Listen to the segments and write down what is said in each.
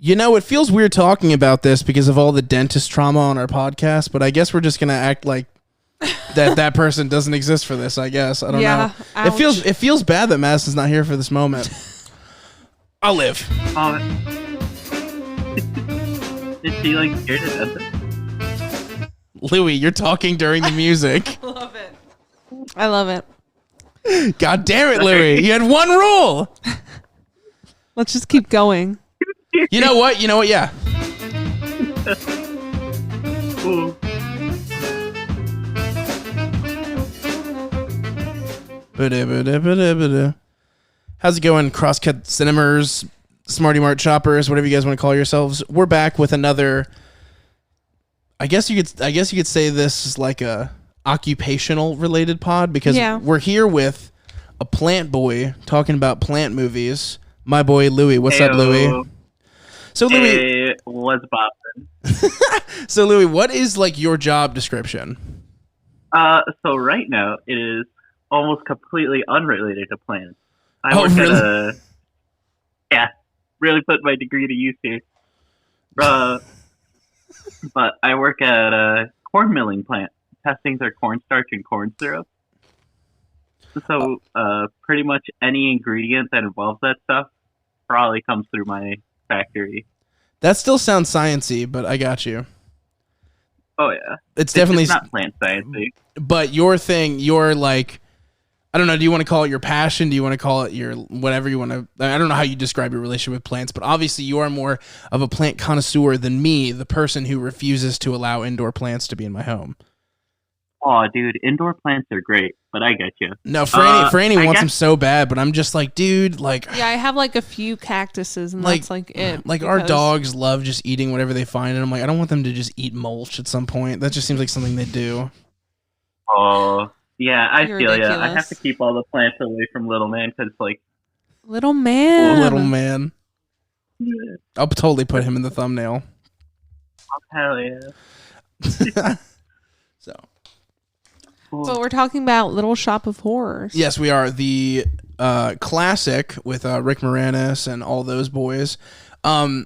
You know, it feels weird talking about this because of all the dentist trauma on our podcast, but I guess we're just going to act like that person doesn't exist for this, I guess. I don't know. Ouch. It feels bad that Madison's not here for this moment. I'll live. Is she like scared of dentist? Louie, you're talking during the music. I love it. God damn it, Louie. You had one rule. Let's just keep going. You know what? Yeah. Ooh. How's it going, Crosscut Cinemas, Smarty Mart Shoppers, whatever you guys want to call yourselves? We're back with another. I guess you could say this is like a occupational related pod because we're here with a plant boy talking about plant movies. My boy Louie. What's up, Louie? So Louie, what's poppin'? So Louie, what is like your job description? So right now it is almost completely unrelated to plants. I work at really put my degree to use here. But I work at a corn milling plant, testing their cornstarch and corn syrup. So pretty much any ingredient that involves that stuff probably comes through my factory. That still sounds sciencey, but I got you. Oh yeah, it's definitely not plant sciencey. But your thing, you're like, I don't know. Do you want to call it your passion? Do you want to call it your whatever you want to? I don't know how you describe your relationship with plants, but obviously you are more of a plant connoisseur than me, the person who refuses to allow indoor plants to be in my home. Oh, dude, indoor plants are great, but I get you. No, Franny wants them so bad, but I'm just like, dude, like. Yeah, I have like a few cactuses, and that's like it. Like our dogs love just eating whatever they find, and I'm like, I don't want them to just eat mulch at some point. That just seems like something they do. Oh. Yeah, I feel ridiculous. I have to keep all the plants away from little man because, like... Little man. Little man. Yeah. I'll totally put him in the thumbnail. Oh, hell yeah. So. Cool. But we're talking about Little Shop of Horrors. Yes, we are. The classic with Rick Moranis and all those boys. So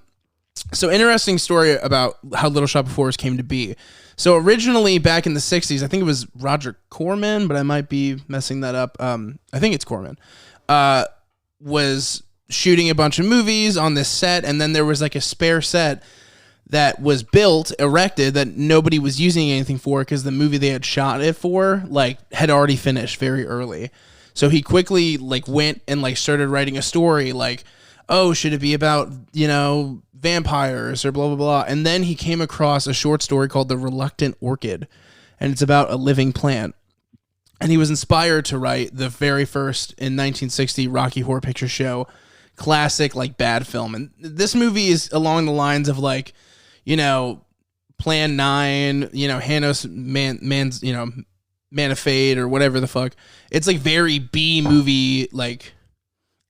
interesting story about how Little Shop of Horrors came to be. So originally back in the 60s, I think it was Roger Corman, but I might be messing that up. I think it's Corman, was shooting a bunch of movies on this set. And then there was like a spare set that was built, erected, that nobody was using anything for because the movie they had shot it for like had already finished very early. So he quickly like went and like started writing a story like, oh, should it be about, vampires or blah, blah, blah. And then he came across a short story called The Reluctant Orchid, and it's about a living plant. And he was inspired to write the very first, in 1960, Rocky Horror Picture Show, classic, like, bad film. And this movie is along the lines of, like, Plan 9, Hanos Man's, Man of Fate or whatever the fuck. It's, like, very B-movie, like,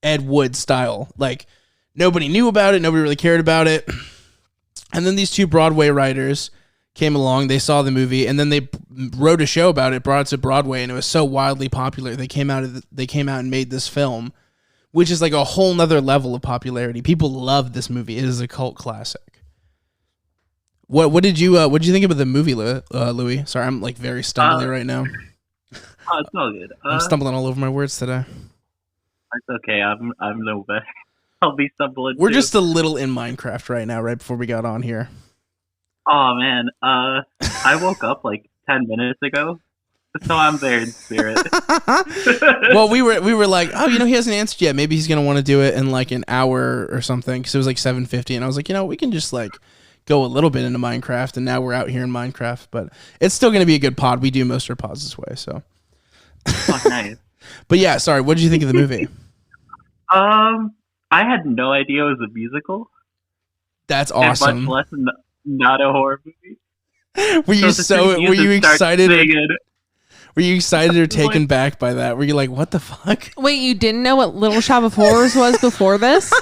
Ed Wood style. Like, nobody knew about it. Nobody really cared about it. And then these two Broadway writers came along. They saw the movie, and then they wrote a show about it, brought it to Broadway, and it was so wildly popular. They came out and made this film, which is like a whole nother level of popularity. People love this movie. It is a cult classic. What did you think about the movie, Louis? Sorry, I'm like very stumbly right now. Oh, it's all good. I'm stumbling all over my words today. It's okay. I'm no better. I'll be stumbling. We're too. just a little in Minecraft right now, right before we got on here. Oh man, I woke up like 10 minutes ago, so I'm there in spirit. Well, we were like, oh, he hasn't answered yet. Maybe he's gonna want to do it in like an hour or something, because it was like 7:50, and I was like, we can just like go a little bit into Minecraft, and now we're out here in Minecraft, but it's still gonna be a good pod. We do most of our pods this way, so. Oh, nice. But yeah, sorry. What did you think of the movie? I had no idea it was a musical. That's awesome. And much less not a horror movie. Were you excited? Were you excited or taken back by that? Were you like, what the fuck? Wait, you didn't know what Little Shop of Horrors was before this?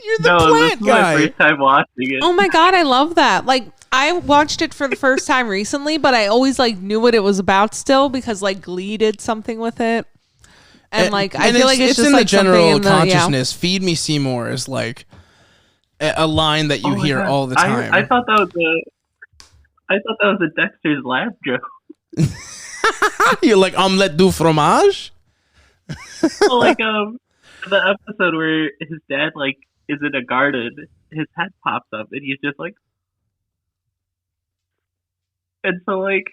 You're the plant this guy. Was my first time watching it. Oh my god, I love that. Like, I watched it for the first time recently, but I always like knew what it was about still because like Glee did something with it. And like I feel like it's just in like the general in the, consciousness. Feed Me Seymour is like, a line that you hear all the time. I thought that was a Dexter's Lab joke. You're like omelette du fromage? Well, like the episode where his dad like is in a garden, his head pops up and he's just like, and so like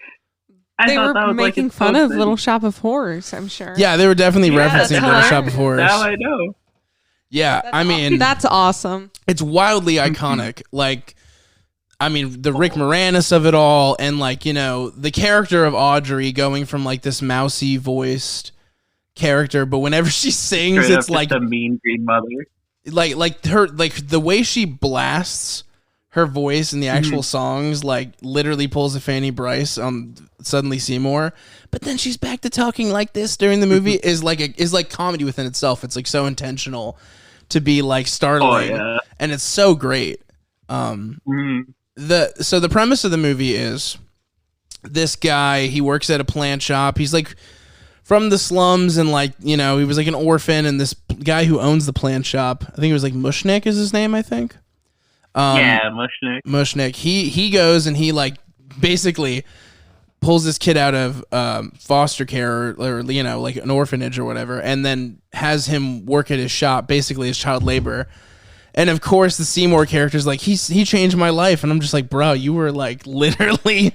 they were making fun of Little Shop of Horrors, I'm sure. Yeah, they were definitely referencing Little Shop of Horrors. Now I know. Yeah, I mean, that's awesome. It's wildly iconic. Like, I mean, the Rick Moranis of it all, and like, you know, the character of Audrey going from like this mousy voiced character, but whenever she sings, it's like a mean green mother. Like her, like the way she blasts her voice in the actual songs, like literally pulls a Fanny Bryce on Suddenly Seymour. But then she's back to talking like this during the movie is like comedy within itself. It's like so intentional to be like startling, and it's so great. The premise of the movie is this guy, he works at a plant shop. He's like from the slums, and like, you know, he was like an orphan, and this guy who owns the plant shop, I think it was like Mushnick is his name, I think. Mushnick. He goes and he like basically pulls this kid out of foster care or you know, like an orphanage or whatever, and then has him work at his shop, basically as child labor. And of course, the Seymour character's like, he changed my life, and I'm just like, bro, you were like literally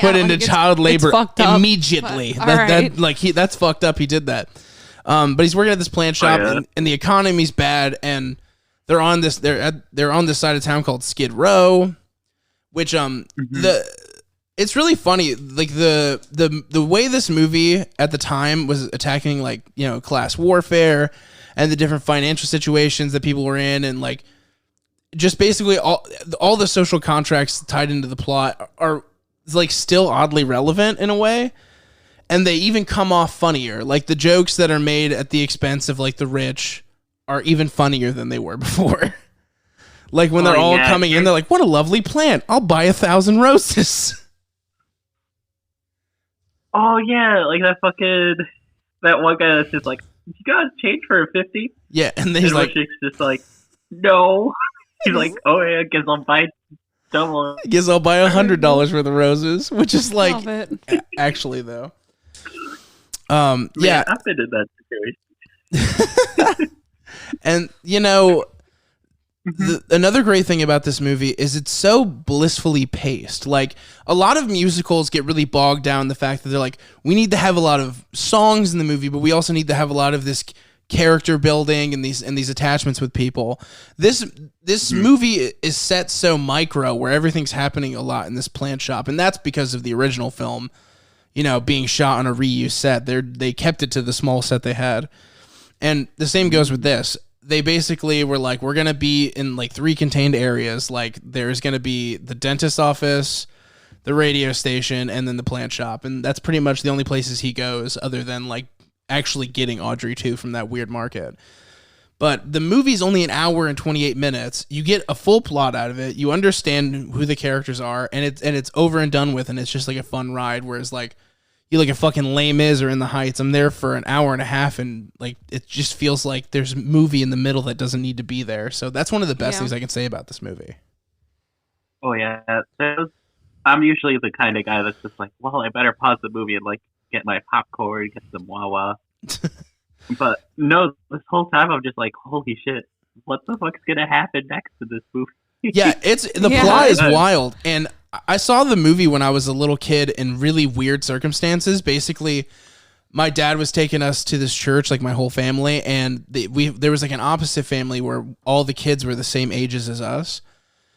put into child labor immediately. That's fucked up. He did that. But he's working at this plant shop, and the economy's bad, and they're on this side of town called Skid Row, which it's really funny. Like the way this movie at the time was attacking, like, you know, class warfare and the different financial situations that people were in, and like just basically all the social contracts tied into the plot are like still oddly relevant in a way, and they even come off funnier. Like the jokes that are made at the expense of like the rich are even funnier than they were before. Like when they're all coming in, they're like, "What a lovely plant! I'll buy 1,000 roses." Oh yeah, like that one guy that's just like, "You got change for a 50?" Yeah, and then he's like, just like, "No." He's like, "Oh yeah, I guess I'll buy double." I guess I'll buy $100 worth of roses, which is like, actually though, yeah, I've been in that situation. And you know, another great thing about this movie is it's so blissfully paced. Like a lot of musicals get really bogged down in the fact that they're like, we need to have a lot of songs in the movie, but we also need to have a lot of this character building and these attachments with people. This movie is set so micro, where everything's happening a lot in this plant shop, and that's because of the original film, you know, being shot on a reuse set. They kept it to the small set they had. And the same goes with this. They basically were like, we're going to be in like 3 contained areas. Like there's going to be the dentist's office, the radio station, and then the plant shop. And that's pretty much the only places he goes other than like actually getting Audrey 2 from that weird market. But the movie's only an hour and 28 minutes. You get a full plot out of it. You understand who the characters are, and it's over and done with, and it's just like a fun ride. Whereas like, you like a fucking Les Mis or In the Heights, I'm there for an hour and a half, and like it just feels like there's a movie in the middle that doesn't need to be there. So that's one of the best things I can say about this movie. Oh yeah, I'm usually the kind of guy that's just like, well, I better pause the movie and like get my popcorn, get some Wawa. But no, this whole time I'm just like, holy shit, what the fuck's gonna happen next to this movie? Yeah, the plot is wild, and I saw the movie when I was a little kid in really weird circumstances. Basically, my dad was taking us to this church, like my whole family, and there was like an opposite family where all the kids were the same ages as us.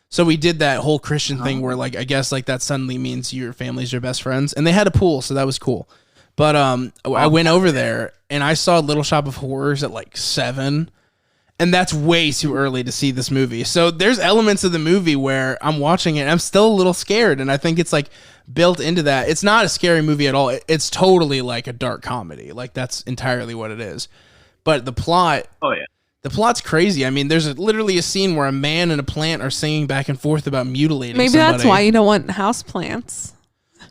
So we did that whole Christian thing where like, I guess like that suddenly means your family's your best friends, and they had a pool, so that was cool. But I went over there and I saw Little Shop of Horrors at like 7. And that's way too early to see this movie. So there's elements of the movie where I'm watching it and I'm still a little scared. And I think it's like built into that. It's not a scary movie at all. It's totally like a dark comedy. Like that's entirely what it is. But the plot, the plot's crazy. I mean, there's literally a scene where a man and a plant are singing back and forth about mutilating somebody. That's why you don't want houseplants.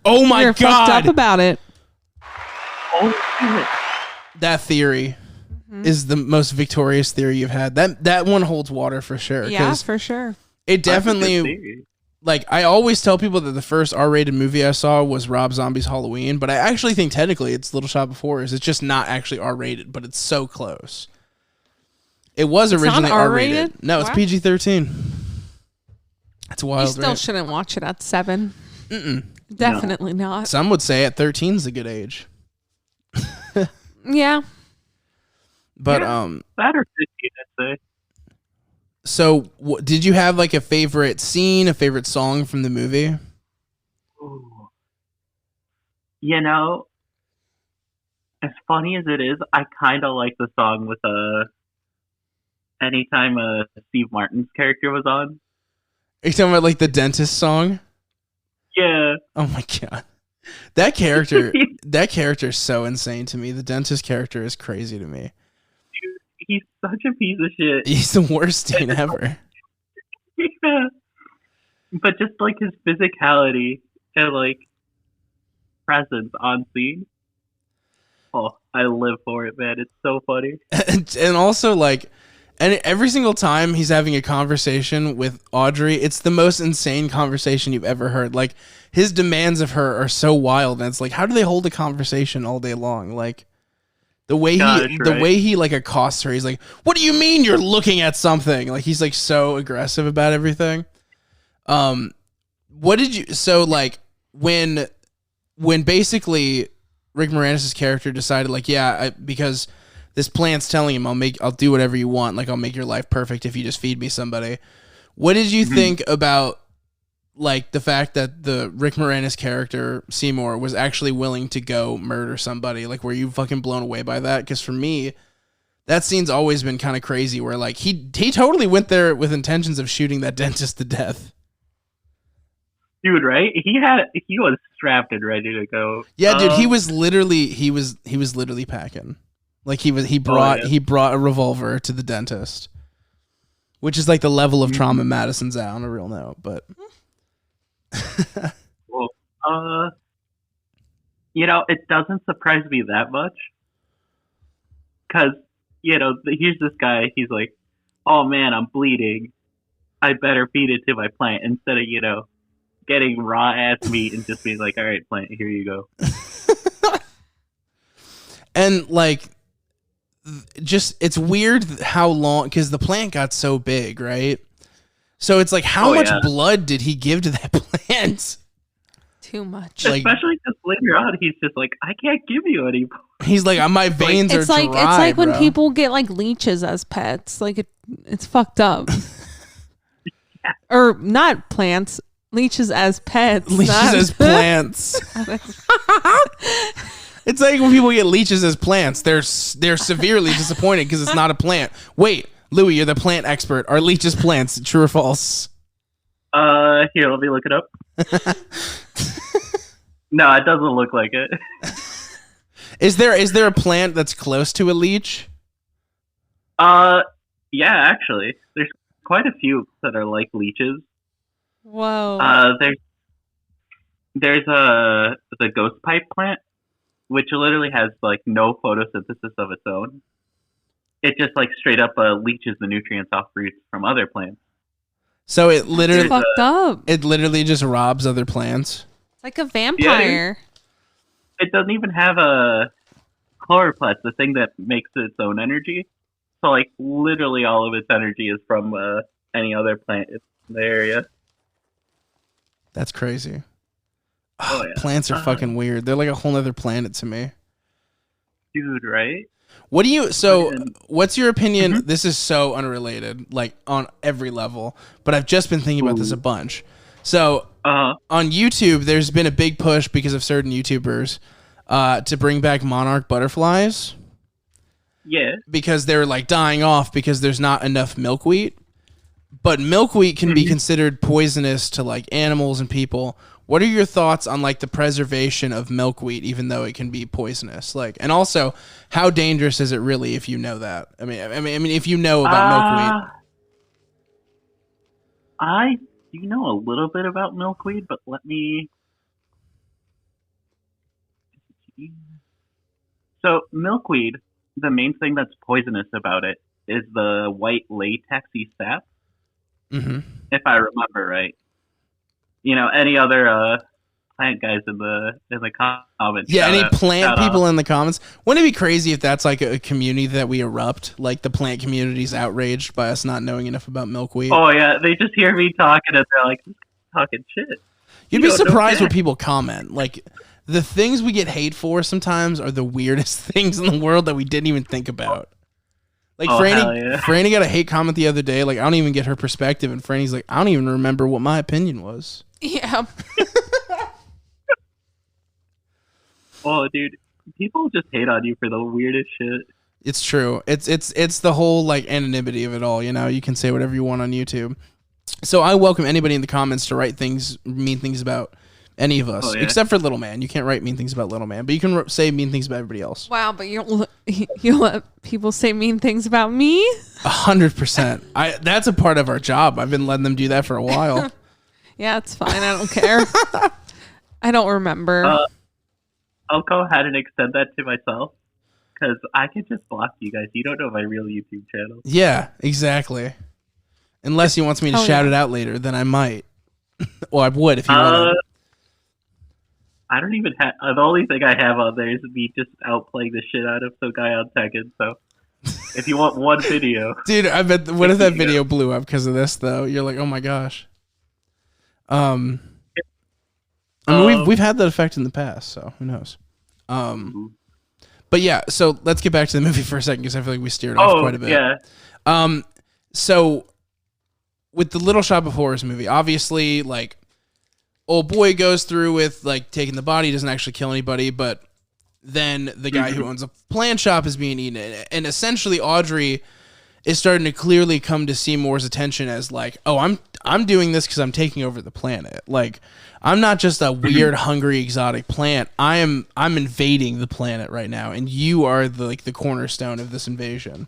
Oh my You're God. fucked up about it. Oh shit. That theory. is the most victorious theory you've had. That one holds water for sure. Yeah, for sure. It definitely, like, I always tell people that the first R-rated movie I saw was Rob Zombie's Halloween, but I actually think technically it's Little Shop of Horrors. It's just not actually R-rated, but it's so close. It was originally R-rated. No, it's PG-13. That's wild. You still shouldn't watch it at 7. Definitely not. Some would say at 13 is a good age. Yeah. But that or 15, I'd say. So, did you have like a favorite scene, a favorite song from the movie? Ooh. You know, as funny as it is, I kind of like the song with anytime Steve Martin's character was on. Are you talking about like the dentist song? Yeah. Oh my god, that character is so insane to me. The dentist character is crazy to me. He's such a piece of shit. He's the worst teen ever. Yeah. But just like his physicality and like presence on scene. Oh, I live for it, man. It's so funny. And also like, and every single time he's having a conversation with Audrey, it's the most insane conversation you've ever heard. Like, his demands of her are so wild, and it's like, how do they hold a conversation all day long? Like, the way he like accosts her, he's like, "What do you mean you're looking at something?" Like, he's like so aggressive about everything. What did you? So like when basically Rick Moranis' character decided like, because this plant's telling him I'll do whatever you want, like I'll make your life perfect if you just feed me somebody. What did you think about like the fact that the Rick Moranis character Seymour was actually willing to go murder somebody? Like, were you fucking blown away by that? Because for me, that scene's always been kind of crazy. Where like he totally went there with intentions of shooting that dentist to death. Dude, right? He was strapped and ready to go. Yeah, dude, he was literally packing. Like he brought a revolver to the dentist, which is like the level of trauma Madison's at on a real note, but. Well, you know, it doesn't surprise me that much, because you know, here's this guy. He's like, "Oh man, I'm bleeding. I better feed it to my plant," instead of, you know, getting raw ass meat and just being like, "All right, plant, here you go." And like, just it's weird how long, because the plant got so big, right? So it's like, how much blood did he give to that plant? Too much. Like, especially because later on, he's just like, I can't give you any. He's like, my veins are dry, it's like when people get like leeches as pets. Like it's fucked up. Yeah. Or not plants. Leeches as pets. Leeches as plants. It's like when people get leeches as plants, they're severely disappointed because it's not a plant. Wait, Louis, you're the plant expert. Are leeches plants? True or false? Here, let me look it up. No, it doesn't look like it. Is there a plant that's close to a leech? Yeah, actually, there's quite a few that are like leeches. Whoa. There's the ghost pipe plant, which literally has like no photosynthesis of its own. It just like straight up leaches the nutrients off roots from other plants. So it literally fucked up. It literally just robs other plants. It's like a vampire. Yeah, it doesn't even have a chloroplast, the thing that makes its own energy. So like literally all of its energy is from any other plant in the area. That's crazy. Oh, yeah. Plants are fucking weird. They're like a whole other planet to me. Dude, right? What's your opinion? Mm-hmm. This is so unrelated, like on every level, but I've just been thinking about this a bunch. So on YouTube, there's been a big push because of certain YouTubers to bring back monarch butterflies. Yeah. Because they're like dying off because there's not enough milkweed. But milkweed can be considered poisonous to like animals and people. What are your thoughts on like the preservation of milkweed, even though it can be poisonous? Like, and also, how dangerous is it really if you know that? I mean, if you know about milkweed. I do know a little bit about milkweed, but let me. So milkweed the main thing that's poisonous about it is the white latexy sap, if I remember right. Any other plant guys in the comments? Yeah, any plant people in the comments. Wouldn't it be crazy if that's like a community that we erupt? Like the plant community's outraged by us not knowing enough about milkweed. Oh yeah, they just hear me talking and they're like, talking shit. You'd be surprised what people comment. Like the things we get hate for sometimes are the weirdest things in the world that we didn't even think about. Like Franny got a hate comment the other day. Like I don't even get her perspective, and Franny's like, I don't even remember what my opinion was. Yeah. Oh, dude, people just hate on you for the weirdest shit. It's true. It's the whole like anonymity of it all. You can say whatever you want on YouTube. So I welcome anybody in the comments to write mean things about any of us, except for Little Man. You can't write mean things about Little Man, but you can say mean things about everybody else. Wow, but you let people say mean things about me? 100%. That's a part of our job. I've been letting them do that for a while. Yeah, it's fine. I don't care. I don't remember. I'll go ahead and extend that to myself because I can just block you guys. You don't know my real YouTube channel. Yeah, exactly. Unless he wants me to shout it out later, then I might. Well, I would if you wanted. I don't even have. The only thing I have on there is me just outplaying the shit out of some guy on Tekken. So, if you want one video, dude, I bet. What if that video blew up because of this? Though you're like, oh my gosh. I mean, we've had that effect in the past, so who knows? But yeah, so let's get back to the movie for a second because I feel like we steered off quite a bit. Yeah. So with the Little Shop of Horrors movie, obviously, like, old boy goes through with like taking the body, doesn't actually kill anybody, but then the guy who owns a plant shop is being eaten, and essentially Audrey is starting to clearly come to Seymour's attention as like, oh, I'm doing this because I'm taking over the planet. Like, I'm not just a weird, hungry, exotic plant. I'm invading the planet right now, and you are the cornerstone of this invasion,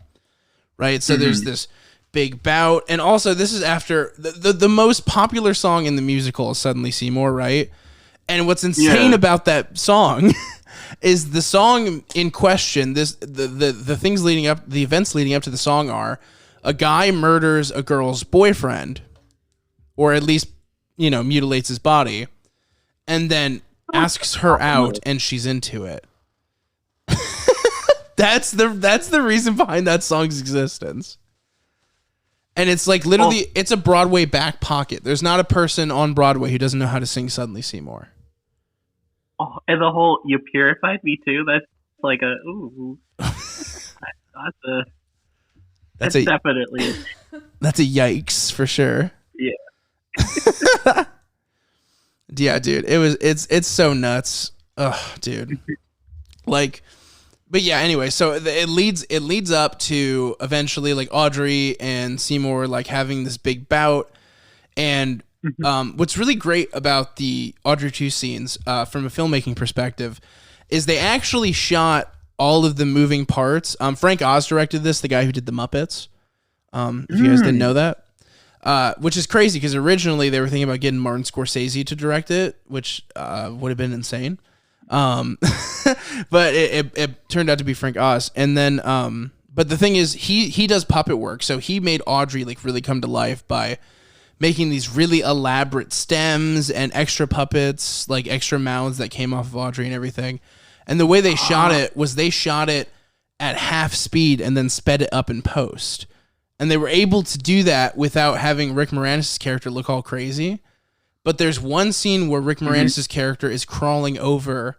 right? So there's this big bout, and also this is after the most popular song in the musical is Suddenly Seymour, right? And what's insane about that song is the song in question. The things leading up, the events leading up to the song are a guy murders a girl's boyfriend, or at least mutilates his body, and then asks her out, and she's into it. That's the reason behind that song's existence. And it's like literally, it's a Broadway back pocket. There's not a person on Broadway who doesn't know how to sing Suddenly Seymour. Oh, and the whole "You Purified Me Too." That's like a ooh. That's definitely. That's a yikes for sure. Yeah. Yeah, dude. It's so nuts. Ugh, dude. Like. But yeah, anyway, so it leads up to eventually like Audrey and Seymour like having this big bout, and what's really great about the Audrey 2 scenes from a filmmaking perspective is they actually shot all of the moving parts. Frank Oz directed this, the guy who did the Muppets. If you guys didn't know that, which is crazy because originally they were thinking about getting Martin Scorsese to direct it, which would have been insane. But it turned out to be Frank Oz. And then, but the thing is, he does puppet work. So he made Audrey like really come to life by making these really elaborate stems and extra puppets, like extra mouths that came off of Audrey and everything. And the way they shot it was they shot it at half speed and then sped it up in post. And they were able to do that without having Rick Moranis' character look all crazy. But there's one scene where Rick Moranis' character is crawling over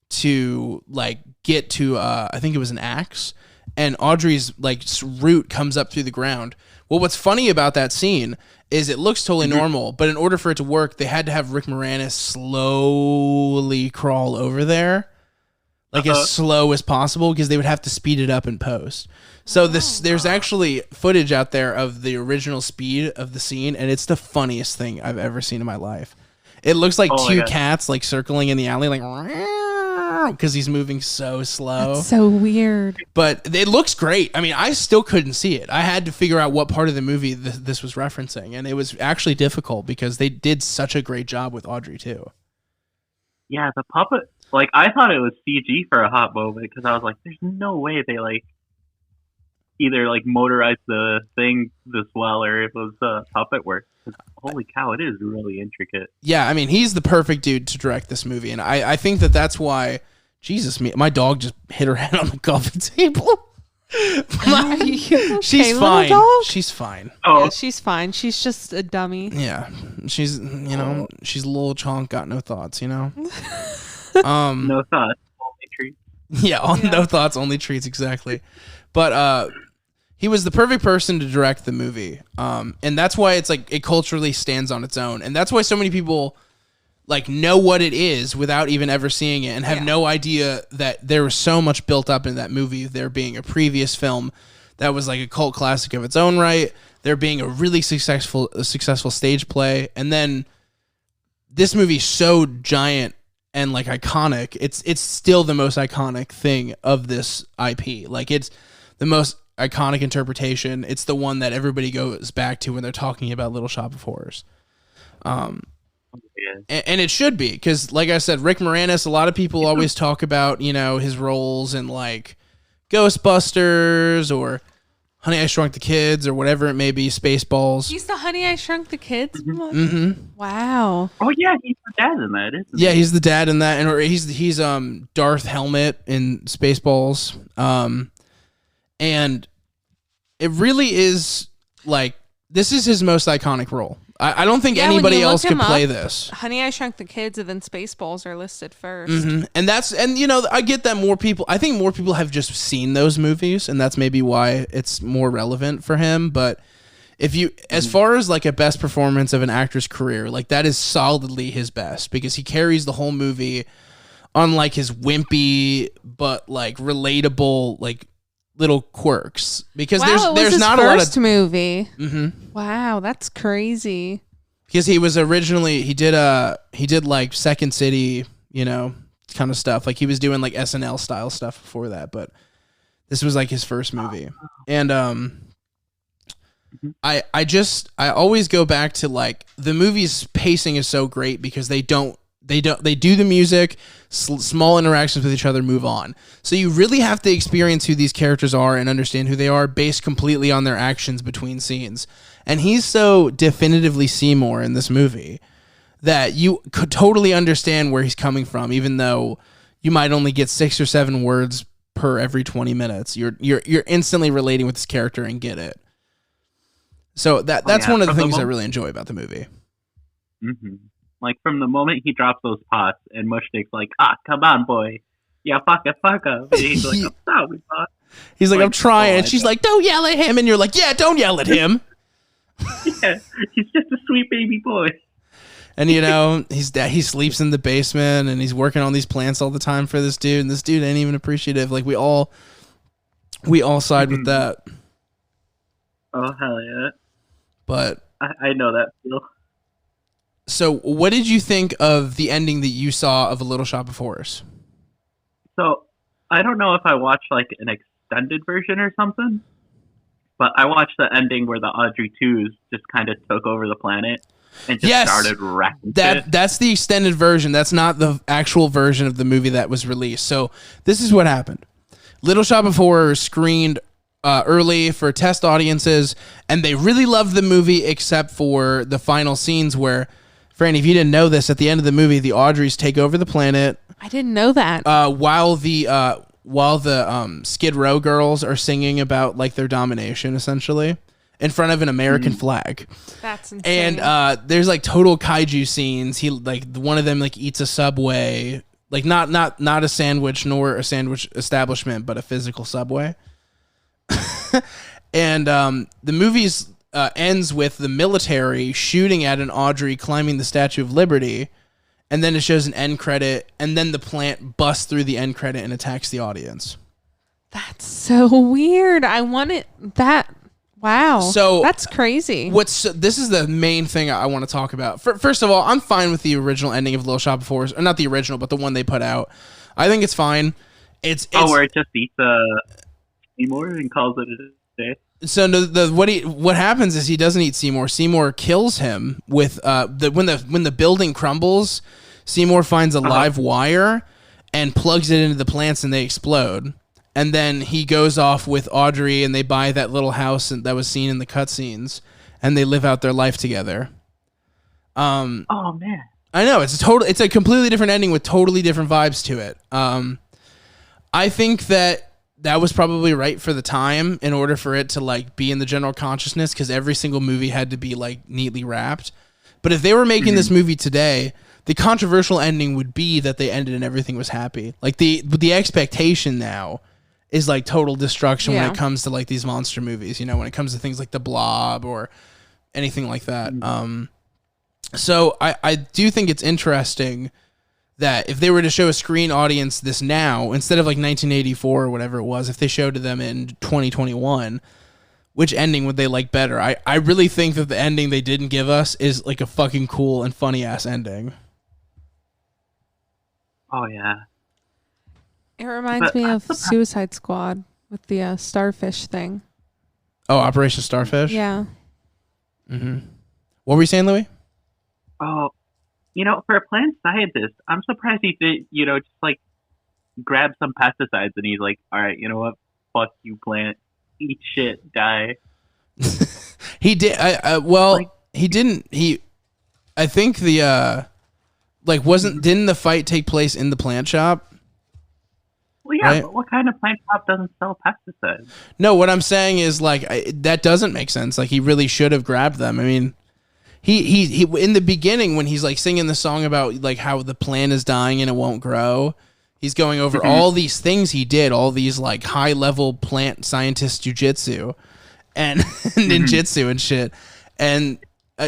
to like get to I think it was an axe, and Audrey's like root comes up through the ground. Well, what's funny about that scene is it looks totally normal, but in order for it to work, they had to have Rick Moranis slowly crawl over there, like as slow as possible, because they would have to speed it up in post. So there's actually footage out there of the original speed of the scene, and it's the funniest thing I've ever seen in my life. It looks like two cats like circling in the alley, like because he's moving so slow. That's so weird. But it looks great. I mean, I still couldn't see it. I had to figure out what part of the movie this was referencing, and it was actually difficult because they did such a great job with Audrey too. Yeah, the puppet Like, I thought it was CG for a hot moment because I was like, there's no way they, like, either, like, motorized the thing this well or it was puppet work. Holy cow, it is really intricate. Yeah, I mean, he's the perfect dude to direct this movie. And I think that's why, Jesus, my dog just hit her head on the coffee table. She's fine. She's fine. Oh, Yeah, she's fine. She's just a dummy. Yeah, she's she's a little chonk, got no thoughts, no thoughts, only treats. Yeah, no thoughts, only treats, exactly. But he was the perfect person to direct the movie, and that's why it's like it culturally stands on its own, and that's why so many people like know what it is without even ever seeing it and have no idea that there was so much built up in that movie, there being a previous film that was like a cult classic of its own right, there being a really successful stage play, and then this movie's so giant and like iconic, it's still the most iconic thing of this IP. Like, it's the most iconic interpretation. It's the one that everybody goes back to when they're talking about Little Shop of Horrors. And it should be, because like I said, Rick Moranis, a lot of people always talk about, his roles in like Ghostbusters or Honey, I Shrunk the Kids or whatever it may be, Spaceballs. He's the Honey, I Shrunk the Kids? Mm-hmm. Wow. Oh yeah, he's the dad in that, isn't he? Yeah, he's the dad in that, and he's Darth Helmet in Spaceballs. And it really is like, this is his most iconic role. I don't think anybody else could play this. Honey, I Shrunk the Kids and then Spaceballs are listed first. Mm-hmm. And I get that I think more people have just seen those movies, and that's maybe why it's more relevant for him. But as far as like a best performance of an actor's career, like that is solidly his best, because he carries the whole movie on like his wimpy but like relatable like little quirks, because there's not a lot of first movie. Mm-hmm. Wow, that's crazy. Because he was originally he did like Second City, kind of stuff. Like he was doing like SNL style stuff before that, but this was like his first movie. And I always go back to like the movie's pacing is so great because they do the music, small interactions with each other, move on. So you really have to experience who these characters are and understand who they are based completely on their actions between scenes. And he's so definitively Seymour in this movie that you could totally understand where he's coming from, even though you might only get 6 or 7 words per every 20 minutes. You're instantly relating with this character and get it. So that's one of the things I really enjoy about the movie. Mm-hmm. Like, from the moment he drops those pots and Mushnick's like, come on, boy. Yeah, fuck up. And he's like, I'm sorry, boss. He's like, I'm trying. And she's like, don't yell at him. And you're like, yeah, don't yell at him. Yeah, he's just a sweet baby boy. And, he sleeps in the basement and he's working on these plants all the time for this dude. And this dude ain't even appreciative. Like, we all side with that. Oh, hell yeah. But I know that feel. So what did you think of the ending that you saw of A Little Shop of Horrors? So I don't know if I watched like an extended version or something, but I watched the ending where the Audrey 2s just kind of took over the planet and just started wrecking shit. That's the extended version. That's not the actual version of the movie that was released. So this is what happened. Little Shop of Horrors screened early for test audiences, and they really loved the movie except for the final scenes where, Franny, if you didn't know this, at the end of the movie, the Audreys take over the planet. I didn't know that. While the Skid Row girls are singing about like their domination, essentially, in front of an American flag. That's insane. And there's like total kaiju scenes. He like one of them like eats a Subway, like not a sandwich nor a sandwich establishment, but a physical Subway. And the movie's ends with the military shooting at an Audrey climbing the Statue of Liberty, and then it shows an end credit, and then the plant busts through the end credit and attacks the audience. That's so weird. I wanted that. Wow. So that's crazy. This is the main thing I want to talk about. First of all, I'm fine with the original ending of Little Shop of Horrors, or not the original, but the one they put out. I think it's fine. It's where it just eats Seymour and calls it a day. So what happens is he doesn't eat Seymour. Seymour kills him with when the building crumbles. Seymour finds a live wire and plugs it into the plants and they explode. And then he goes off with Audrey and they buy that little house that was seen in the cutscenes, and they live out their life together. Oh man. I know it's a completely different ending with totally different vibes to it. I think that was probably right for the time in order for it to like be in the general consciousness, because every single movie had to be like neatly wrapped. But if they were making this movie today, the controversial ending would be that they ended and everything was happy. Like the expectation now is like total destruction when it comes to like these monster movies, you know, when it comes to things like The Blob or anything like that. So I do think it's interesting that if they were to show a screen audience this now, instead of like 1984 or whatever it was, if they showed to them in 2021, which ending would they like better? I really think that the ending they didn't give us is like a fucking cool and funny ass ending. Oh yeah. It reminds me of Suicide Squad with the starfish thing. Oh, Operation Starfish? Yeah. Mm-hmm. What were you saying, Louis? Oh, you know, for a plant scientist, I'm surprised he did, you know, just like grab some pesticides and he's like, all right, you know what? Fuck you, plant. Eat shit, die. He did. He didn't. I think didn't the fight take place in the plant shop? Well, yeah, right? But what kind of plant shop doesn't sell pesticides? No, what I'm saying is like that doesn't make sense. Like he really should have grabbed them. I mean, he in the beginning when he's like singing the song about like how the plant is dying and it won't grow. He's going over all these things he did, all these like high level plant scientist jujitsu and ninjutsu and shit. And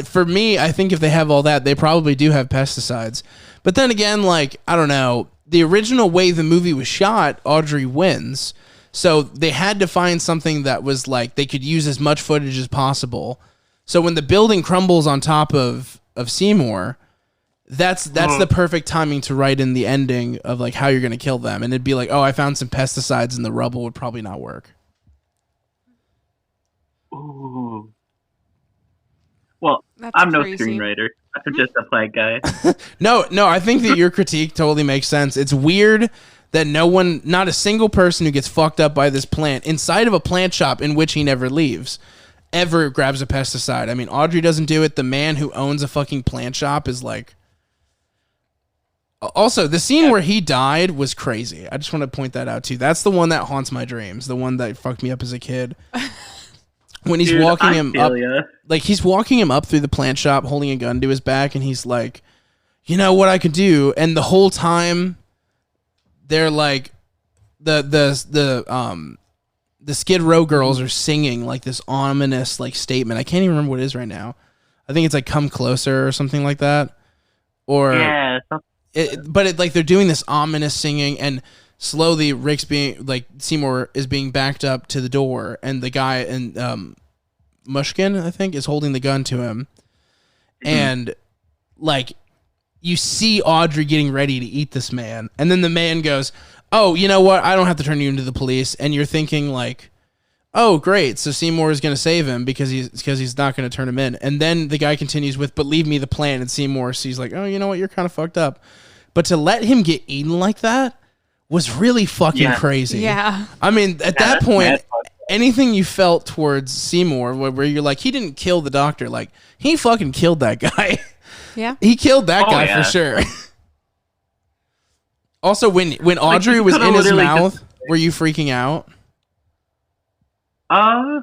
for me, I think if they have all that, they probably do have pesticides. But then again, like, I don't know, the original way the movie was shot, Audrey wins. So they had to find something that was like they could use as much footage as possible. So when the building crumbles on top of Seymour, that's the perfect timing to write in the ending of like how you're going to kill them. And it'd be like, oh, I found some pesticides in the rubble would probably not work. Ooh. Well, That's I'm no crazy. screenwriter. I'm just a plant guy. No, I think that your critique totally makes sense. It's weird that not a single person who gets fucked up by this plant inside of a plant shop in which he never leaves ever grabs a pesticide. I mean, Audrey doesn't do it. The man who owns a fucking plant shop is like... Also, the scene where he died was crazy. I just want to point that out too. That's the one that haunts my dreams. The one that fucked me up as a kid. When he's walking him up, like he's walking him up through the plant shop, holding a gun to his back, and he's like, "You know what I could do?" And the whole time, they're like, the Skid Row girls are singing like this ominous like statement. I can't even remember what it is right now. I think it's like "Come Closer" or something like that. Or like they're doing this ominous singing, and slowly Rick's being like Seymour is being backed up to the door, and the guy and Mushkin, I think, is holding the gun to him, and like you see Audrey getting ready to eat this man, and then the man goes, "Oh, you know what? I don't have to turn you into the police." And you're thinking like, "Oh, great! So Seymour is going to save him because he's not going to turn him in." And then the guy continues with, "But leave me the plan." And Seymour sees like, "Oh, you know what? You're kind of fucked up." But to let him get eaten like that was really fucking crazy. Yeah. I mean, at that point, anything you felt towards Seymour, where you're like, he didn't kill the doctor, like he fucking killed that guy. Yeah. He killed that guy for sure. Also, when Audrey was in his mouth, were you freaking out? A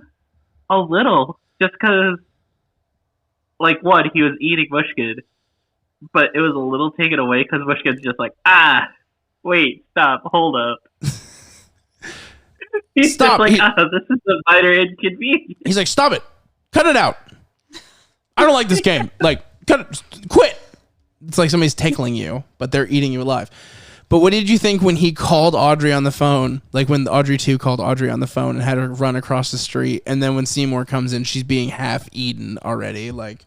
little, just because, like, one, he was eating Mushkin, but it was a little taken away because Mushkin's just like, wait, stop, hold up. He's Stop. just like, this is a minor inconvenience. He's like, stop it. Cut it out. I don't like this game. Like, quit. It's like somebody's tickling you, but they're eating you alive. But what did you think when he called Audrey on the phone? Like when Audrey 2 called Audrey on the phone and had her run across the street, and then when Seymour comes in, she's being half eaten already. Like,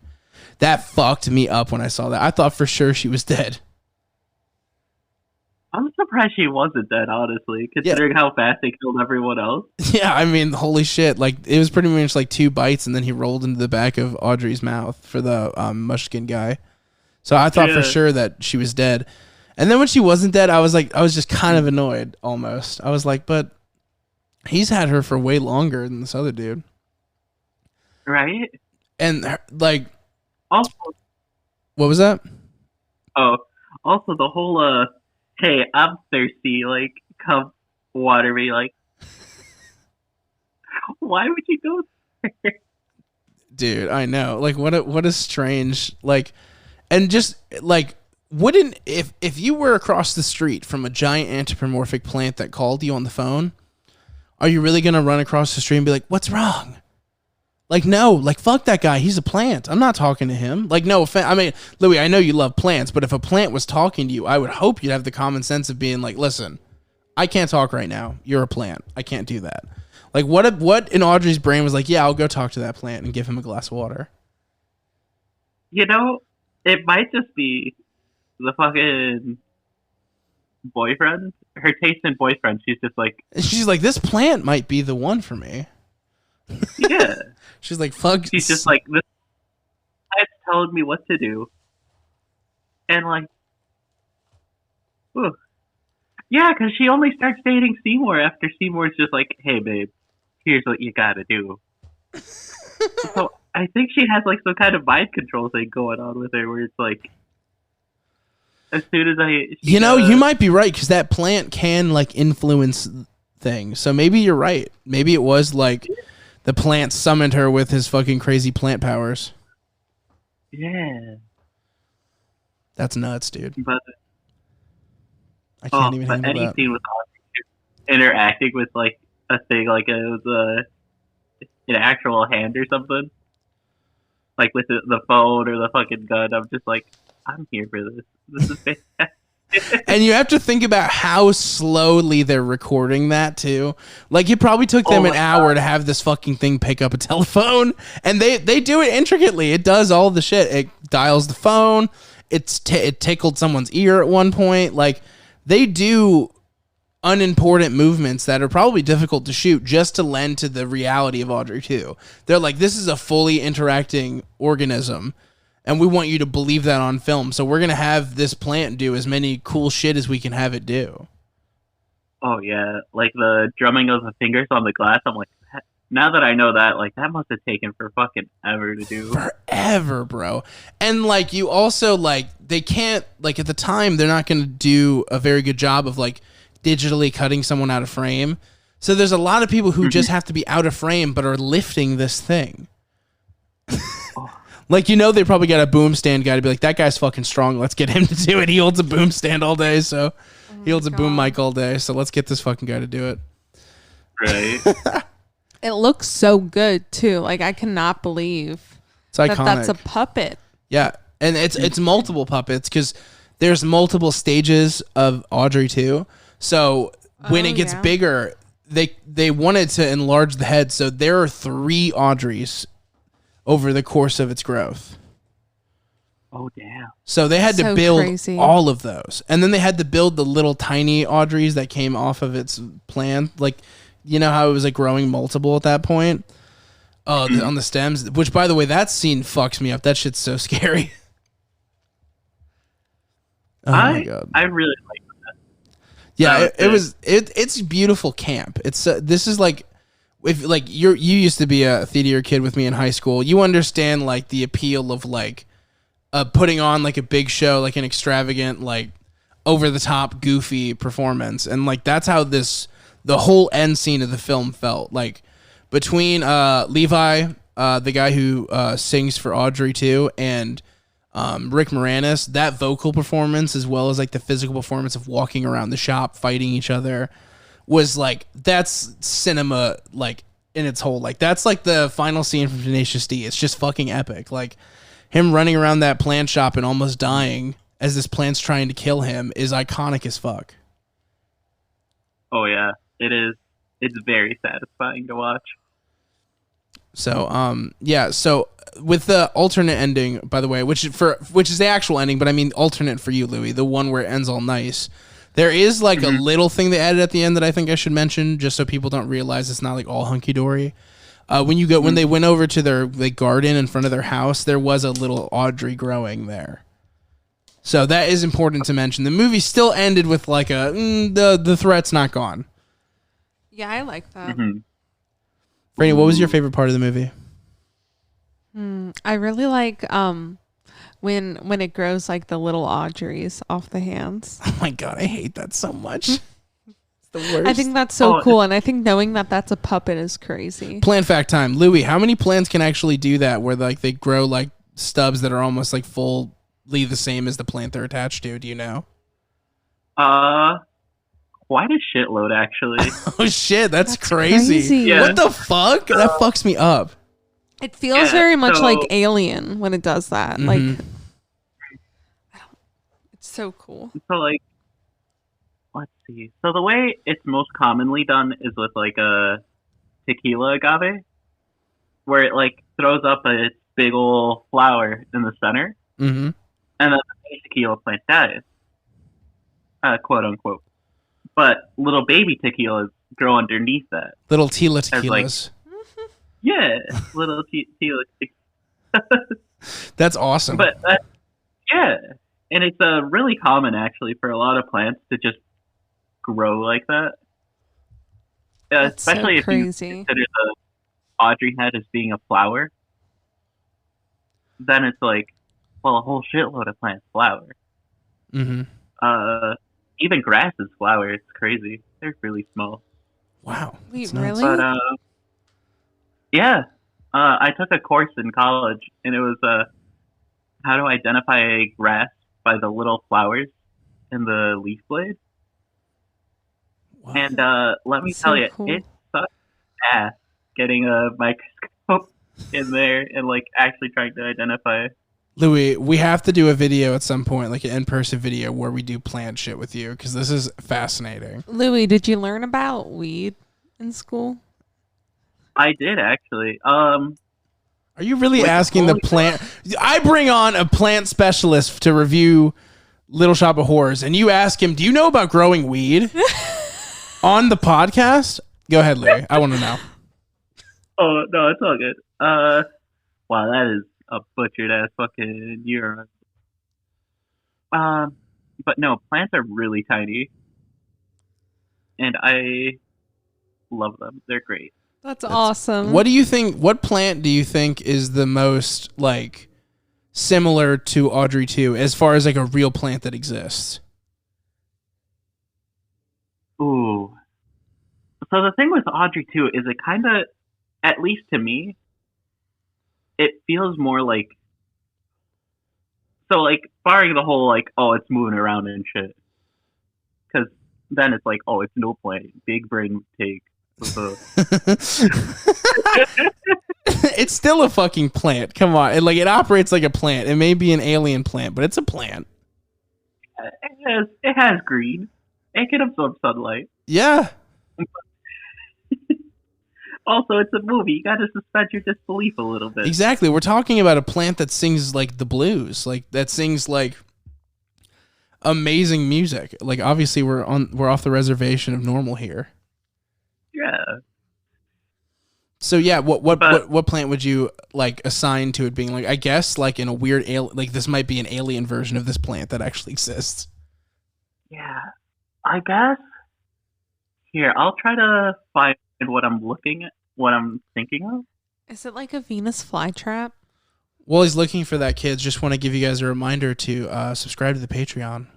that fucked me up when I saw that. I thought for sure she was dead. I'm surprised she wasn't dead, honestly, considering how fast they killed everyone else. Yeah, I mean, holy shit. Like, it was pretty much like 2 bites, and then he rolled into the back of Audrey's mouth for the Mushkin guy. So I thought for sure that she was dead. And then when she wasn't dead, I was just kind of annoyed almost. I was like, but he's had her for way longer than this other dude. Right? And like, Also, what was that? oh, also the whole hey, I'm thirsty, like, come water me, like, why would you go there? Dude, I know. Like, what a strange, like, and just like, wouldn't if you were across the street from a giant anthropomorphic plant that called you on the phone, are you really gonna run across the street and be like, what's wrong? Like, no, like, fuck that guy. He's a plant. I'm not talking to him. Like, no offense. I mean, Louis, I know you love plants, but if a plant was talking to you, I would hope you'd have the common sense of being like, listen, I can't talk right now. You're a plant. I can't do that. Like, what in Audrey's brain was like, yeah, I'll go talk to that plant and give him a glass of water. You know, it might just be the fucking boyfriend. Her taste in boyfriend. She's like, this plant might be the one for me. Yeah. She's like, fuck. She's just like, this plant's telling me what to do. And like, ooh. Yeah, because she only starts dating Seymour after Seymour's just like, hey, babe, here's what you gotta do. So I think she has like some kind of mind control thing going on with her where it's like, as soon as you might be right, because that plant can like influence things. So maybe you're right. Maybe it was like the plant summoned her with his fucking crazy plant powers. Yeah. That's nuts, dude. But I can't even handle any that. scene with Audrey interacting with like a thing like it was an actual hand or something, like with the phone or the fucking gun, I'm just like, I'm here for this. This is fantastic. And you have to think about how slowly they're recording that too. Like, it probably took them an hour to have this fucking thing pick up a telephone, and they do it intricately. It does all the shit. It dials the phone. It tickled someone's ear at one point. Like, they do unimportant movements that are probably difficult to shoot just to lend to the reality of Audrey too. They're like, this is a fully interacting organism, and we want you to believe that on film. So we're going to have this plant do as many cool shit as we can have it do. Oh, yeah. Like the drumming of the fingers on the glass. I'm like, now that I know that, like, that must have taken for fucking ever to do. Forever, bro. And, like, you also, like, they can't, like, at the time, they're not going to do a very good job of, like, digitally cutting someone out of frame. So there's a lot of people who just have to be out of frame but are lifting this thing. Like, you know, they probably got a boom stand guy to be like, that guy's fucking strong. Let's get him to do it. He holds a boom stand all day, so he holds a boom mic all day. So let's get this fucking guy to do it. Right. It looks so good too. Like, I cannot believe It's iconic. that's a puppet. Yeah, and it's multiple puppets because there's multiple stages of Audrey too. So when it gets bigger, they wanted to enlarge the head. So there are 3 Audreys over the course of its growth. Oh, damn. So they had to build all of those. And then they had to build the little tiny Audreys that came off of its plant. Like, you know how it was like growing multiple at that point? Oh, on the stems. Which, by the way, that scene fucks me up. That shit's so scary. Oh my God. I really like that. Yeah, it's beautiful camp. It's this is like, if like you used to be a theater kid with me in high school, you understand like the appeal of like putting on like a big show, like an extravagant, like over the top, goofy performance, and like that's how the whole end scene of the film felt. Like between Levi, the guy who sings for Audrey too, and Rick Moranis, that vocal performance as well as like the physical performance of walking around the shop fighting each other was like, that's cinema, like in its whole, like that's like the final scene from Tenacious D. It's just fucking epic. Like him running around that plant shop and almost dying as this plant's trying to kill him is iconic as fuck. Oh yeah, it is. It's very satisfying to watch. So so with the alternate ending, by the way, which is the actual ending, but I mean alternate for you, Louis, the one where it ends all nice. There is like a little thing they added at the end that I think I should mention, just so people don't realize it's not like all hunky dory. When they went over to their garden in front of their house, there was a little Audrey growing there. So that is important to mention. The movie still ended with like the threat's not gone. Yeah, I like that. Mm-hmm. Franny, what was your favorite part of the movie? I really like when it grows like the little Audreys off the hands. Oh my god, I hate that so much. It's the worst. I think that's so cool, and I think knowing that that's a puppet is crazy. Plant fact time. Louis, how many plants can actually do that where like they grow like stubs that are almost like fully the same as the plant they're attached to? Do you know? Quite a shitload, actually. Oh shit, that's crazy. Yeah. What the fuck? That fucks me up. It feels very much like Alien when it does that. Like, it's so cool. So, like, let's see. So the way it's most commonly done is with like a tequila agave, where it like throws up a big old flower in the center, and then the tequila plant dies, quote unquote. But little baby tequilas grow underneath that. Little tequilas. Yeah, little tequila. That's awesome. But yeah, and it's really common actually for a lot of plants to just grow like that. That's especially so if crazy. you consider the Audrey head as being a flower, then it's like, well, a whole shitload of plants flower. Even grasses flower. It's crazy. They're really small. Wow. Wait, really? But yeah, I took a course in college, and it was how to identify a grass by the little flowers in the leaf blade. Wow. And let me tell you, it sucks ass getting a microscope in there and like actually trying to identify. Louis, we have to do a video at some point, like an in-person video where we do plant shit with you, because this is fascinating. Louis, did you learn about weed in school? I did actually. Are you really asking the plant? I bring on a plant specialist to review Little Shop of Horrors, and you ask him, "Do you know about growing weed?" on the podcast? Go ahead, Louis. I want to know. Oh no, it's all good. Wow, that is a butchered ass fucking urine. But no, plants are really tiny, and I love them. They're great. That's awesome. What do you think? What plant do you think is the most like similar to Audrey 2 as far as like a real plant that exists? Ooh. So the thing with Audrey 2 is it kind of, at least to me, it feels more like, so like barring the whole like, oh, it's moving around and shit, because then it's like, oh, it's no plant, big brain take. It's still a fucking plant. Come on, it operates like a plant. It may be an alien plant, but it's a plant. It has green. It can absorb sunlight. Yeah. Also, it's a movie. You got to suspend your disbelief a little bit. Exactly. We're talking about a plant that sings like the blues, like that sings like amazing music. Like obviously we're off the reservation of normal here. Yeah. So yeah, what plant would you like assign to it being like? I guess like in a weird like this might be an alien version of this plant that actually exists. Yeah, I guess. Here, I'll try to find what I'm thinking of. Is it like a Venus flytrap? While he's looking for that, kids, just want to give you guys a reminder to subscribe to the Patreon.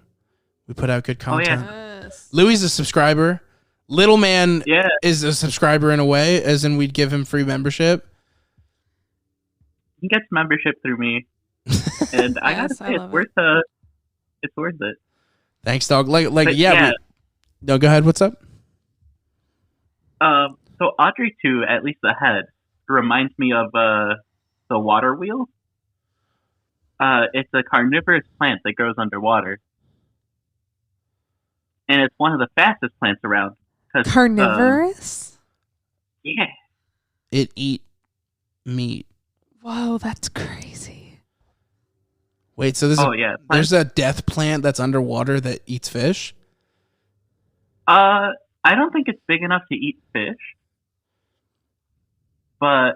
We put out good content. Oh, yeah. Yes. Louis is a subscriber. Little Man is a subscriber in a way, as in we'd give him free membership. He gets membership through me, and I gotta say it's worth it. Thanks, dog. Like, but yeah. No, go ahead. What's up? So Audrey 2, at least the head, reminds me of the water wheel. It's a carnivorous plant that grows underwater, and it's one of the fastest plants around. Carnivorous? Yeah. It eat meat. Whoa, that's crazy. Wait, so there's a death plant that's underwater that eats fish? I don't think it's big enough to eat fish. But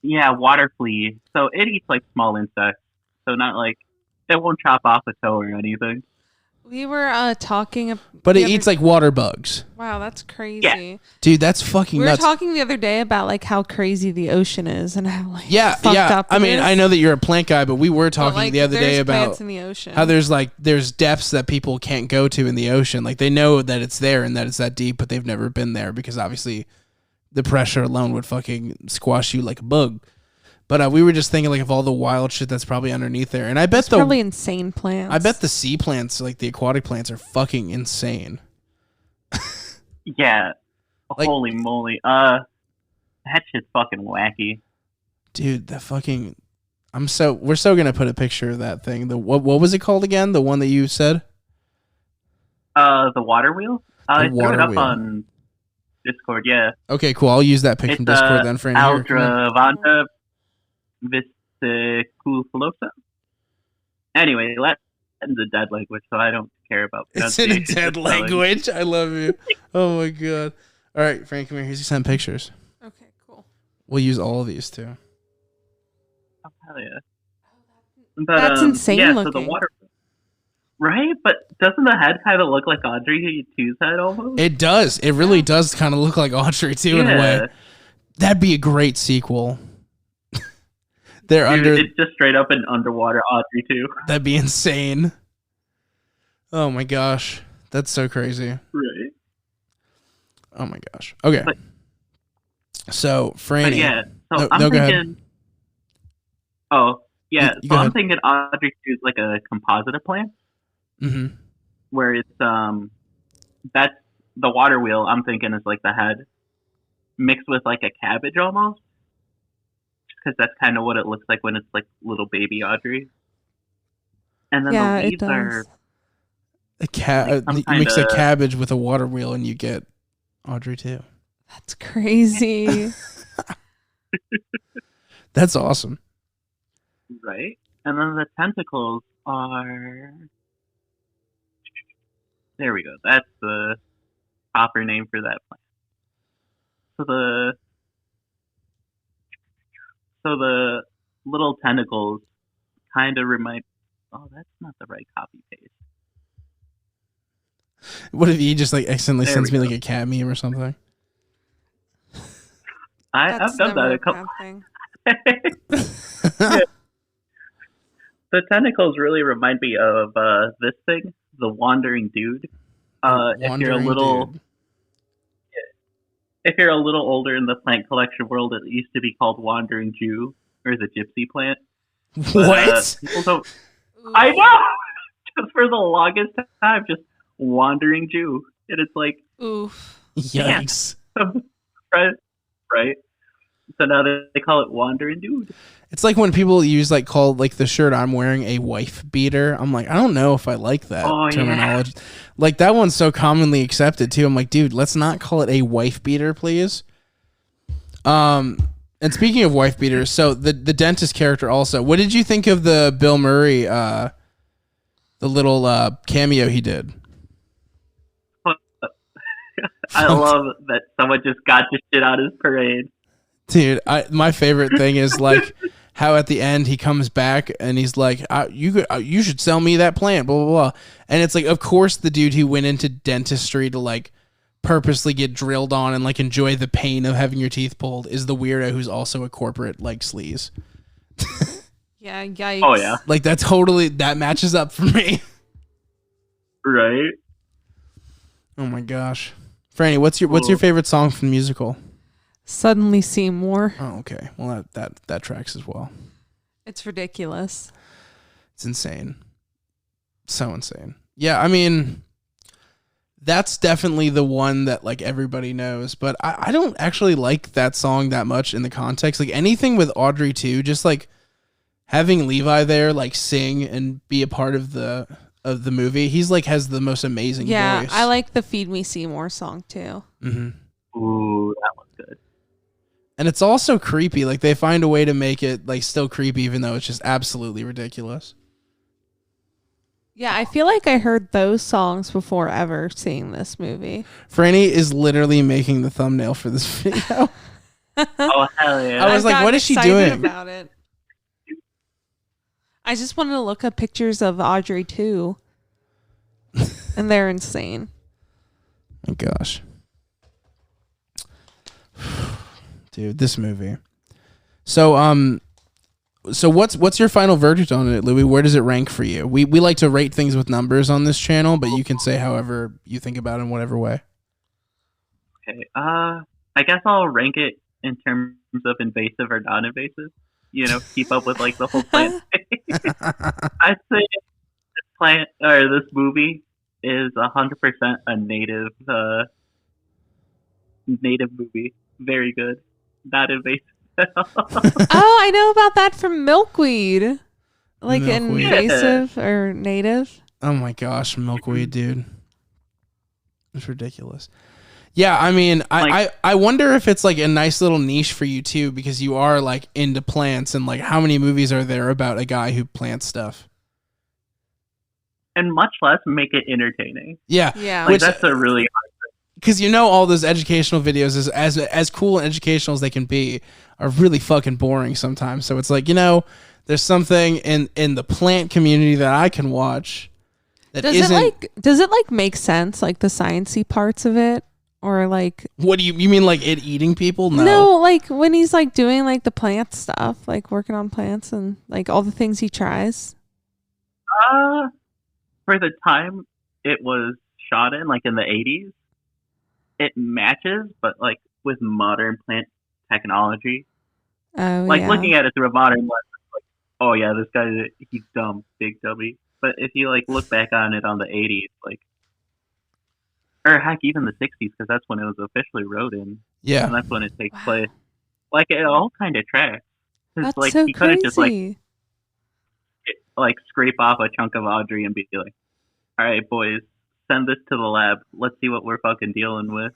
yeah, water flea. So it eats like small insects. So not like it won't chop off a toe or anything. We were talking. But it eats like water bugs. Wow, that's crazy. Yeah. Dude, that's fucking We were nuts. talking the other day about like how crazy the ocean is and how like Yeah, fucked yeah. up I it mean, is. I know that you're a plant guy, but we were But, talking like, the other day there's about plants in the ocean. how there's depths that people can't go to in the ocean. Like they know that it's there and that it's that deep, but they've never been there because obviously the pressure alone would fucking squash you like a bug. But we were just thinking like of all the wild shit that's probably underneath there, and I bet probably insane plants. I bet the sea plants, like the aquatic plants, are fucking insane. Yeah. Like- Holy moly. That shit's fucking wacky. Dude, that fucking we're so gonna put a picture of that thing. The what was it called again? The one that you said? The water wheel? I threw water it up wheel. on Discord, yeah. Okay, cool. I'll use that pic It's from Discord then, Franny. Here, come on. Aldravanta vesiculosa. Anyway, Latin's a dead language, so I don't care about It's in a pronunciation. dead language. I love you. Oh my god. All right, Frank, come here. Here's you sent pictures. Okay, cool. We'll use all of these too. Oh, hell yeah. But, That's insane yeah, looking. So the water, right? But doesn't the head kind of look like Audrey 2's head almost? It does. It really does kind of look like Audrey too in a way. That'd be a great sequel. They're Dude, under. it's just straight up an underwater Audrey 2. That'd be insane. Oh my gosh, that's so crazy. Right. Oh my gosh. Okay. But- So Franny. But yeah, so No, I'm go ahead. thinking. Oh, yeah. You So go I'm ahead. thinking Audrey 2 is like a composite plant Mm-hmm. where it's that's the water wheel. I'm thinking is like the head mixed with like a cabbage almost, because that's kind of what it looks like when it's like little baby Audrey. And then Yeah, the it leaves are You some mix a kinda- cabbage with a water wheel and you get Audrey too. That's crazy. That's awesome. right, and then the tentacles are. There we go. That's the proper name for that plant. So the little tentacles kind of remind. Oh, that's not the right copy paste. What if he just like accidentally There sends we me go. like a cat meme or something? I've done that a couple. Thing. The tentacles really remind me of this thing, the Wandering Dude. If you're a little older in the plant collection world, it used to be called Wandering Jew or the Gypsy plant. But, What? people don't. I know. Just for the longest time, just Wandering Jew, and it's like, Oof. Yikes. right? So now they call it Wandering Dude. It's like when people call like the shirt I'm wearing a wife beater. I'm like, I don't know if I like that terminology. Yeah. Like that one's so commonly accepted too. I'm like, dude, let's not call it a wife beater, please. And speaking of wife beaters, so the dentist character also. What did you think of the Bill Murray the little cameo he did? I love that someone just got this shit out his parade. Dude, my favorite thing is like how at the end he comes back and he's like, you should sell me that plant, blah, blah, blah. And it's like, of course, the dude who went into dentistry to like purposely get drilled on and like enjoy the pain of having your teeth pulled is the weirdo who's also a corporate like sleaze. Yeah, yikes. Oh, yeah. Like that matches up for me. Right? Oh my gosh. Franny, what's your favorite song from the musical? Suddenly Seymour. Oh, okay. Well, that tracks as well. It's ridiculous. It's insane. So insane. Yeah, I mean, that's definitely the one that like everybody knows, but I don't actually like that song that much in the context. Like anything with Audrey too, just like having Levi there like sing and be a part of the movie. He's like has the most amazing Yeah, voice. I like the Feed Me Seymour song too. Mm-hmm. Ooh, that one's good. And it's also creepy. Like they find a way to make it like still creepy, even though it's just absolutely ridiculous. Yeah, I feel like I heard those songs before ever seeing this movie. Franny is literally making the thumbnail for this video. Oh, hell yeah. I was like, what is she doing? About it. I just wanted to look up pictures of Audrey too. And they're insane. My gosh. Dude, this movie. So what's your final verdict on it, Louis? Where does it rank for you? We like to rate things with numbers on this channel, but you can say however you think about it in whatever way. Okay. I guess I'll rank it in terms of invasive or non-invasive. You know, keep up with like the whole plant. I'd say this movie is 100% a native movie. Very good. Not invasive. Oh, I know about that from Milkweed. Like Milkweed. invasive or native. Oh my gosh, milkweed, dude. It's ridiculous. Yeah, I mean, I wonder if it's like a nice little niche for you too, because you are like into plants, and like how many movies are there about a guy who plants stuff? And much less make it entertaining. Yeah. Yeah. Like, that's a really hard thing. Because all those educational videos, as cool and educational as they can be, are really fucking boring sometimes. So it's like, there's something in the plant community that I can watch that does it make sense, like the sciencey parts of it? Or like, what do you mean, like it eating people? No, like when he's like doing like the plant stuff, like working on plants and like all the things he tries. For the time it was shot in, like in the 80s, it matches, but like with modern plant technology. Oh, like yeah. looking at it through a modern lens, like, oh yeah, this guy, he's dumb, big dummy. But if you like look back on it on the 80s, like, or heck, even the 60s, because that's when it was officially wrote in. Yeah. And that's when it takes place. Like, it all kind of tracks. That's like, so he could have just, crazy. like, scrape off a chunk of Audrey and be like, all right, boys, send this to the lab. Let's see what we're fucking dealing with.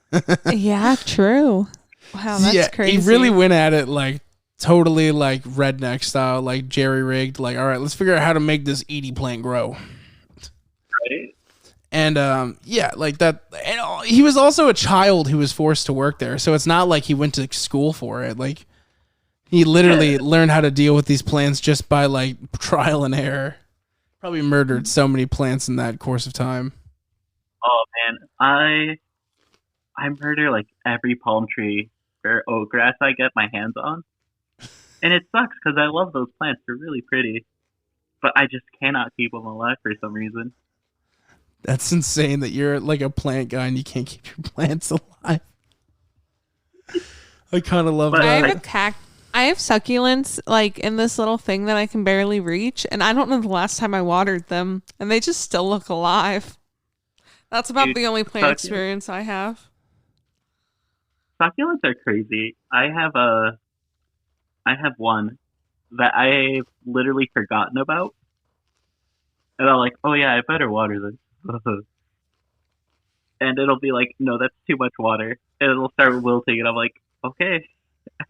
Yeah, true. Wow, that's crazy. He really went at it, like, totally, like, redneck style, like, jerry-rigged. Like, all right, let's figure out how to make this Edie plant grow. Right? And like that. And he was also a child who was forced to work there, so it's not like he went to school for it. Like he literally learned how to deal with these plants just by like trial and error. Probably murdered so many plants in that course of time. Oh man, I murder like every palm tree or oatgrass I get my hands on, and it sucks because I love those plants. They're really pretty, but I just cannot keep them alive for some reason. That's insane that you're like a plant guy and you can't keep your plants alive. I kind of love that. I have succulents like in this little thing that I can barely reach, and I don't know the last time I watered them, and they just still look alive. That's about the only plant experience I have. Succulents are crazy. I have one that I've literally forgotten about, and I'm like, oh yeah, I better water this. And it'll be like, no, that's too much water. And it'll start wilting, and I'm like, okay,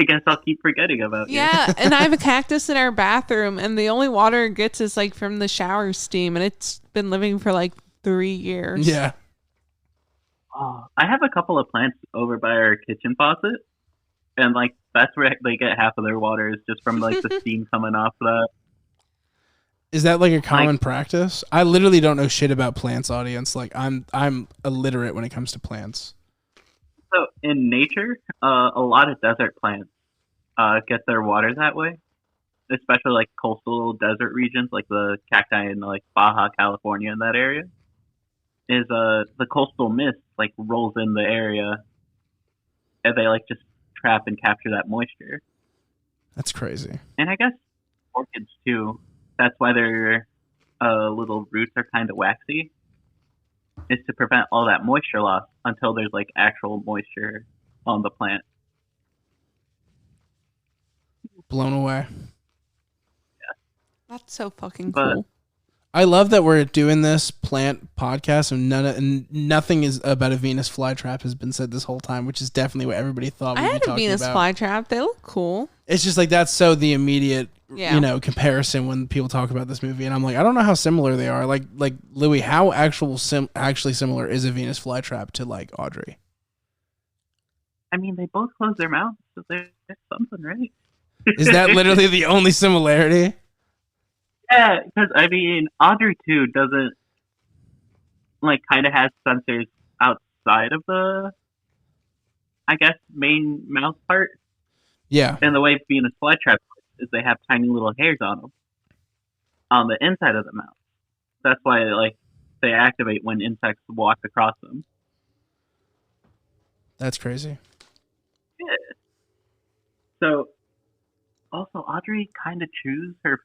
I guess I'll keep forgetting about you. Yeah, and I have a cactus in our bathroom, and the only water it gets is like from the shower steam, and it's been living for like 3 years. Yeah. Oh, I have a couple of plants over by our kitchen faucet, and like that's where they get half of their water is just from like the steam coming off that. Is that like a common practice? I literally don't know shit about plants, audience. Like I'm illiterate when it comes to plants. So in nature, a lot of desert plants get their water that way, especially like coastal desert regions, like the cacti in like Baja California in that area. Is the coastal mist like rolls in the area, and they like just trap and capture that moisture. That's crazy. And I guess orchids too. That's why their little roots are kind of waxy, is to prevent all that moisture loss until there's like actual moisture on the plant. Blown away. Yeah. That's so fucking cool. I love that we're doing this plant podcast and nothing is about a Venus flytrap has been said this whole time, which is definitely what everybody thought we'd be talking about. I had a Venus flytrap. They look cool. It's just like that's so the immediate comparison when people talk about this movie, and I'm like, I don't know how similar they are. Like Louis, how actually similar is a Venus flytrap to like Audrey? I mean, they both close their mouths, so there's something, right? Is that literally the only similarity? Yeah, because I mean, Audrey too doesn't like kind of has sensors outside of the, I guess, main mouth part. Yeah. And the way Venus flytrap is they have tiny little hairs on them on the inside of the mouth. That's why like they activate when insects walk across them. That's crazy. Yeah. So also Audrey kind of chews her,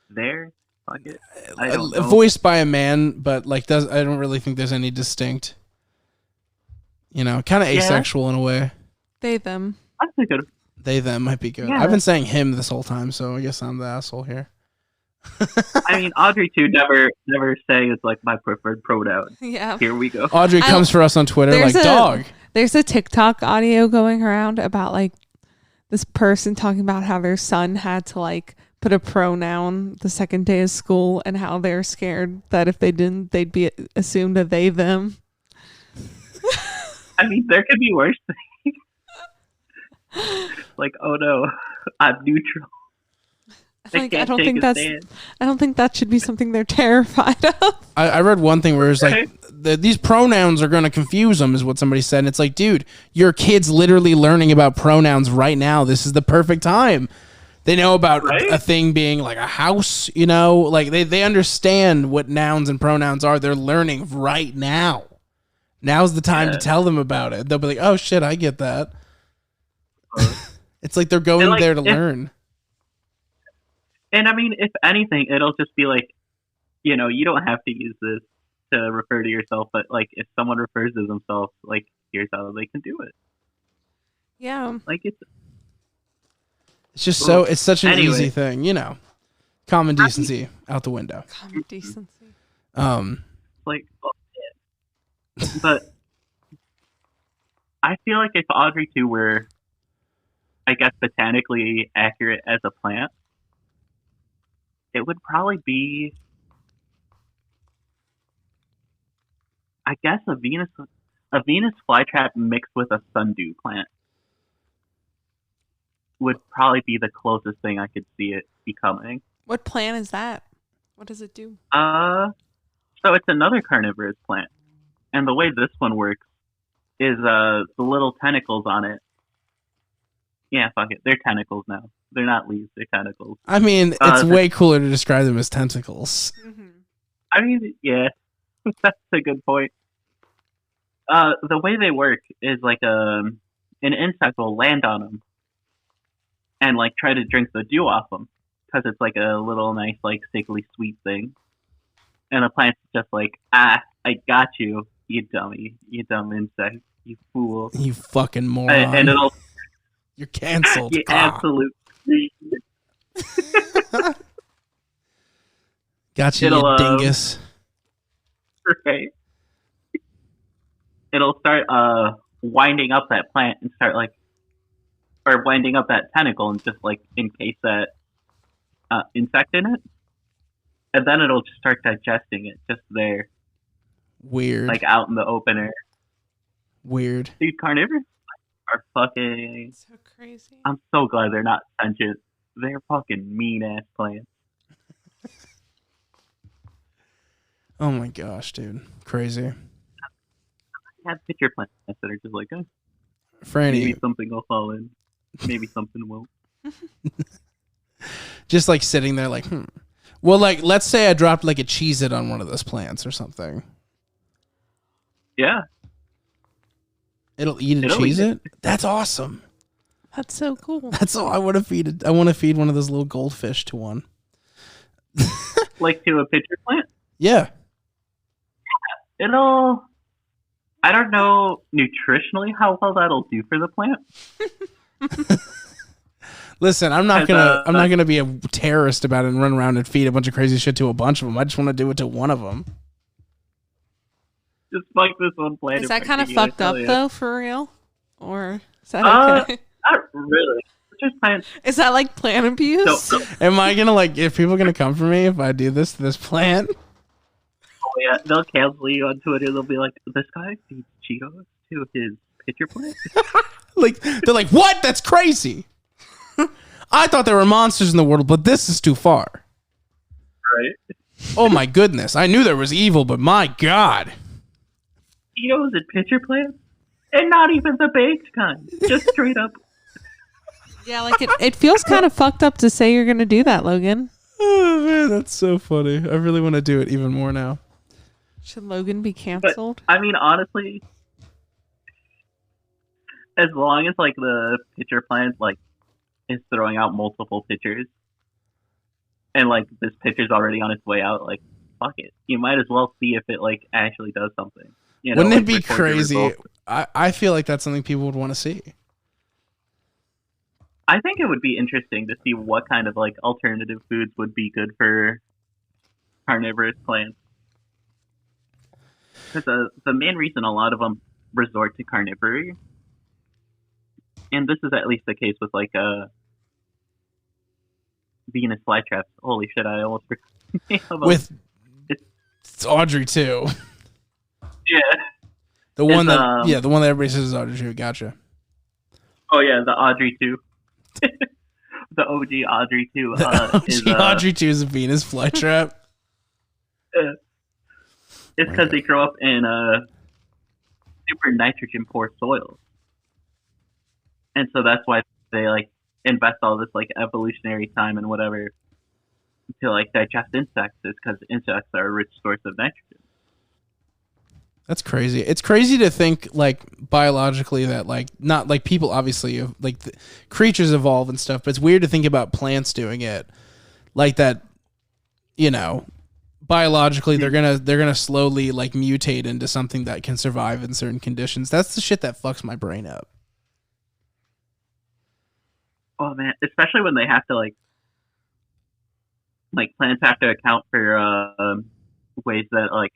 their. Fuck it. I don't know. Voiced by a man, but like I don't really think there's any distinct. Kind of asexual in a way. They them. That's a good. They them might be good. Yeah. I've been saying him this whole time, so I guess I'm the asshole here. I mean, Audrey too never say it's like my preferred pronoun. Yeah. Here we go. Audrey comes for us on Twitter like dog. There's a TikTok audio going around about like this person talking about how their son had to like put a pronoun the second day of school and how they're scared that if they didn't, they'd be assumed a they them. I mean, there could be worse things. Like, oh no, I'm neutral. I don't think that should be something they're terrified of. I read one thing where it's like these pronouns are going to confuse them, is what somebody said. And it's like, dude, your kid's literally learning about pronouns right now. This is the perfect time. They know about a thing being like a house, like they understand what nouns and pronouns are. They're learning right now. Now's the time to tell them about it. They'll be like, oh shit, I get that. It's like they're going there to learn. And I mean, if anything, it'll just be like, you don't have to use this to refer to yourself, but like if someone refers to themselves, like here's how they can do it. Yeah. Like it's just it's such an easy thing, Common decency out the window. Common decency. Like, but I feel like if Audrey 2 were, I guess, botanically accurate as a plant, it would probably be, I guess, a Venus flytrap mixed with a sundew plant would probably be the closest thing I could see it becoming. What plant is that? What does it do? So it's another carnivorous plant. And the way this one works is the little tentacles on it. Yeah, fuck it. They're tentacles now. They're not leaves. They're tentacles. I mean, it's way cooler to describe them as tentacles. Mm-hmm. I mean, yeah. That's a good point. The way they work is like an insect will land on them and like try to drink the dew off them because it's like a little nice, like sickly sweet thing. And the plant's just like, I got you, you dummy, you dumb insect, you fool, you fucking moron. And it'll, you're canceled. You absolute. Got you, you dingus. Right. It'll start winding up that plant and start like, or winding up that tentacle and just like encase that insect in it, and then it'll just start digesting it just there. Weird. Like out in the open air. Weird. Dude, carnivores are fucking so crazy. I'm so glad they're not sentient. They're fucking mean ass plants. Oh my gosh, dude. Crazy. I have picture plants that are just like, Franny. Maybe something will fall in. Maybe something won't. Just like sitting there like, Well, like, let's say I dropped like a Cheez-It on one of those plants or something. Yeah. It'll eat a Cheez-It? That's awesome. That's so cool. That's all I want to feed it. I want to feed one of those little goldfish to one. Like to a pitcher plant? Yeah. It'll, I don't know nutritionally how well that'll do for the plant. Listen, I'm not gonna be a terrorist about it and run around and feed a bunch of crazy shit to a bunch of them. I just want to do it to one of them. Just fuck this one plant. Is that kind of fucked up though, for real? Or is that okay? Not really. Just plants. Is that like plant abuse? No. Am I gonna if people gonna come for me if I do this to this plant? Oh yeah, they'll cancel you on Twitter. They'll be like, "This guy feeds Cheetos to his pitcher plant." They're like, what? That's crazy. I thought there were monsters in the world, but this is too far. Right. Oh my goodness. I knew there was evil, but my God. Tomatoes and pitcher plants? And not even the baked kind. Just straight up. Yeah, like it feels kind of fucked up to say you're going to do that, Logan. Oh man, that's so funny. I really want to do it even more now. Should Logan be canceled? But, I mean, honestly, as long as like the pitcher plant like is throwing out multiple pitchers, and like this pitcher's already on its way out, like fuck it, you might as well see if it like actually does something. You know, Wouldn't like, it be record the crazy? results. I feel like that's something people would want to see. I think it would be interesting to see what kind of like alternative foods would be good for carnivorous plants. Because the main reason a lot of them resort to carnivory, and this is at least the case with like Venus flytraps. Holy shit! I almost forgot. With it's Audrey too. Yeah. The one that the one that everybody says is Audrey too. Gotcha. Oh yeah, the Audrey 2. The OG Audrey 2. Audrey 2 is a Venus flytrap. It's because they grow up in super nitrogen poor soils, and so that's why they like invest all this like evolutionary time and whatever to like digest insects. Is because insects are a rich source of nitrogen. That's crazy. It's crazy to think like biologically that like not like people obviously like creatures evolve and stuff, but it's weird to think about plants doing it like that. You know, biologically they're gonna slowly like mutate into something that can survive in certain conditions. That's the shit that fucks my brain up. Oh man, especially when they have to like plants have to account for ways that like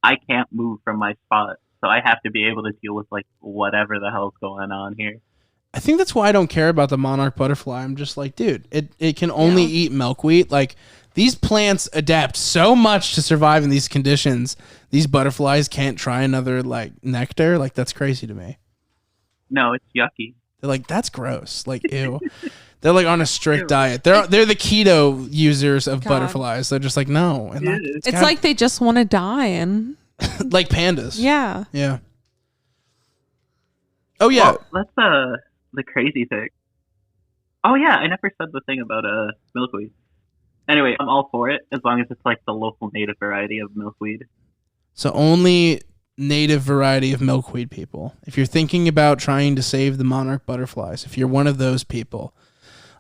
I can't move from my spot, so I have to be able to deal with like whatever the hell's going on here. I think that's why I don't care about the monarch butterfly. I'm just like, dude, it can only eat milkweed. Like these plants adapt so much to survive in these conditions. These butterflies can't try another like nectar. Like that's crazy to me. No, it's yucky. They're like, that's gross. Like, ew. They're like on a strict diet. They're the keto users of butterflies. They're just like, no. And it's like they just want to die and like pandas. Yeah. Yeah. Oh yeah. Well, that's the crazy thing. Oh yeah, I never said the thing about milkweed. Anyway, I'm all for it as long as it's like the local native variety of milkweed. So only native variety of milkweed people. If you're thinking about trying to save the monarch butterflies, if you're one of those people,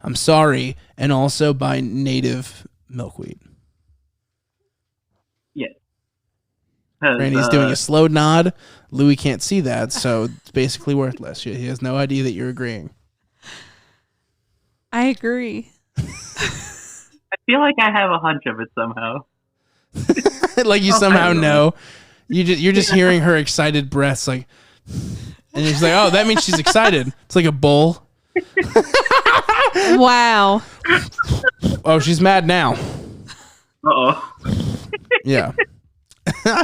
I'm sorry, and also buy native milkweed. Yeah. Randy's doing a slow nod. Louis can't see that, so it's basically worthless. He has no idea that you're agreeing. I agree. I feel like I have a hunch of it somehow. Like you somehow know. You're just hearing her excited breaths, like, and she's like, "Oh, that means she's excited." It's like a bull. Wow. Oh, she's mad now. Uh-oh. Yeah.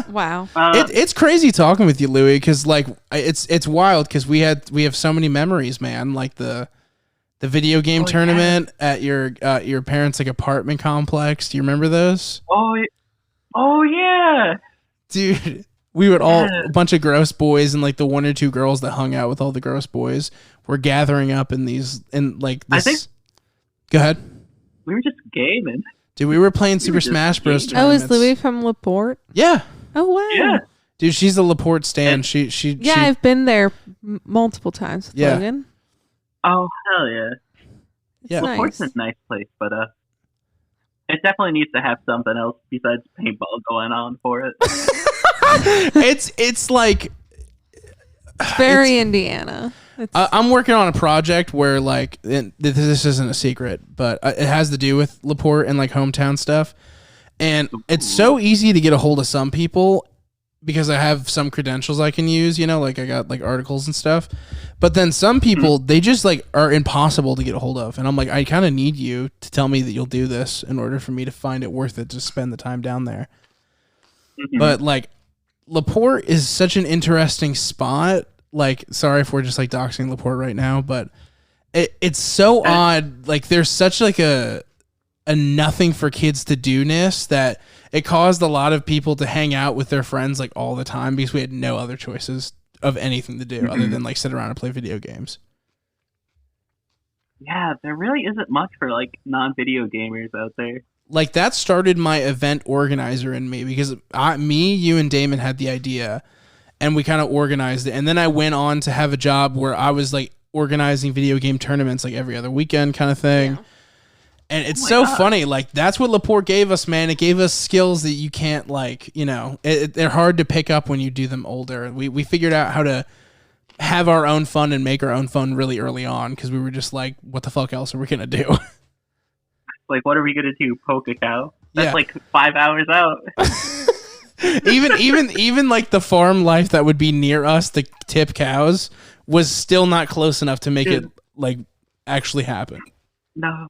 Wow. It's crazy talking with you, Louis, because like it's wild because we have so many memories, man. Like the video game tournament at your parents' like apartment complex. Do you remember those? Oh yeah. Dude, we would a bunch of gross boys and like the one or two girls that hung out with all the gross boys were gathering up in this. I think. Go ahead. We were just gaming. Dude, we were playing Super Smash Bros. Oh, tournaments. is Louis from LaPorte? Yeah. Oh wow. Yeah. Dude, she's a LaPorte stan. I've been there multiple times with Logan. Oh hell yeah. Yeah. LaPorte's a nice place, but it definitely needs to have something else besides paintball going on for it. It's like very Indiana. I'm working on a project where like this isn't a secret, but it has to do with LaPorte and like hometown stuff. And it's so easy to get a hold of some people because I have some credentials I can use, you know, like I got like articles and stuff. But then some people, they just like are impossible to get a hold of. And I'm like, I kind of need you to tell me that you'll do this in order for me to find it worth it to spend the time down there. Mm-hmm. But like LaPorte is such an interesting spot. Like, sorry if we're just like doxing LaPorte right now, but it's so odd. Like there's such like a nothing for kids to do-ness that it caused a lot of people to hang out with their friends like all the time because we had no other choices of anything to do other than like sit around and play video games. Yeah, there really isn't much for like non-video gamers out there. Like that started my event organizer in me because you and Damon had the idea and we kind of organized it. And then I went on to have a job where I was like organizing video game tournaments like every other weekend kind of thing. Yeah. And it's funny. Like that's what Laporte gave us, man. It gave us skills that you can't like, you know, they're hard to pick up when you do them older. We figured out how to have our own fun and make our own fun really early on because we were just like, what the fuck else are we going to do? Like, what are we going to do? Poke a cow? That's like 5 hours out. even like the farm life that would be near us to tip cows was still not close enough to make it like actually happen. No.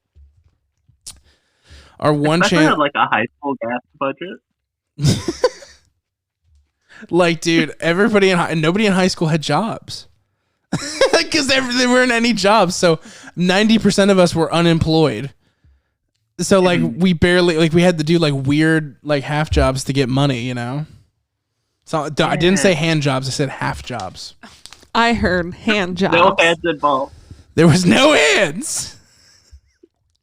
Our one chance, like a high school gas budget. Like, dude, nobody in high school had jobs because they weren't any jobs. So 90% of us were unemployed. So like we barely like we had to do like weird like half jobs to get money, you know. So I didn't say hand jobs. I said half jobs. I heard hand jobs. No hands involved. There was no hands.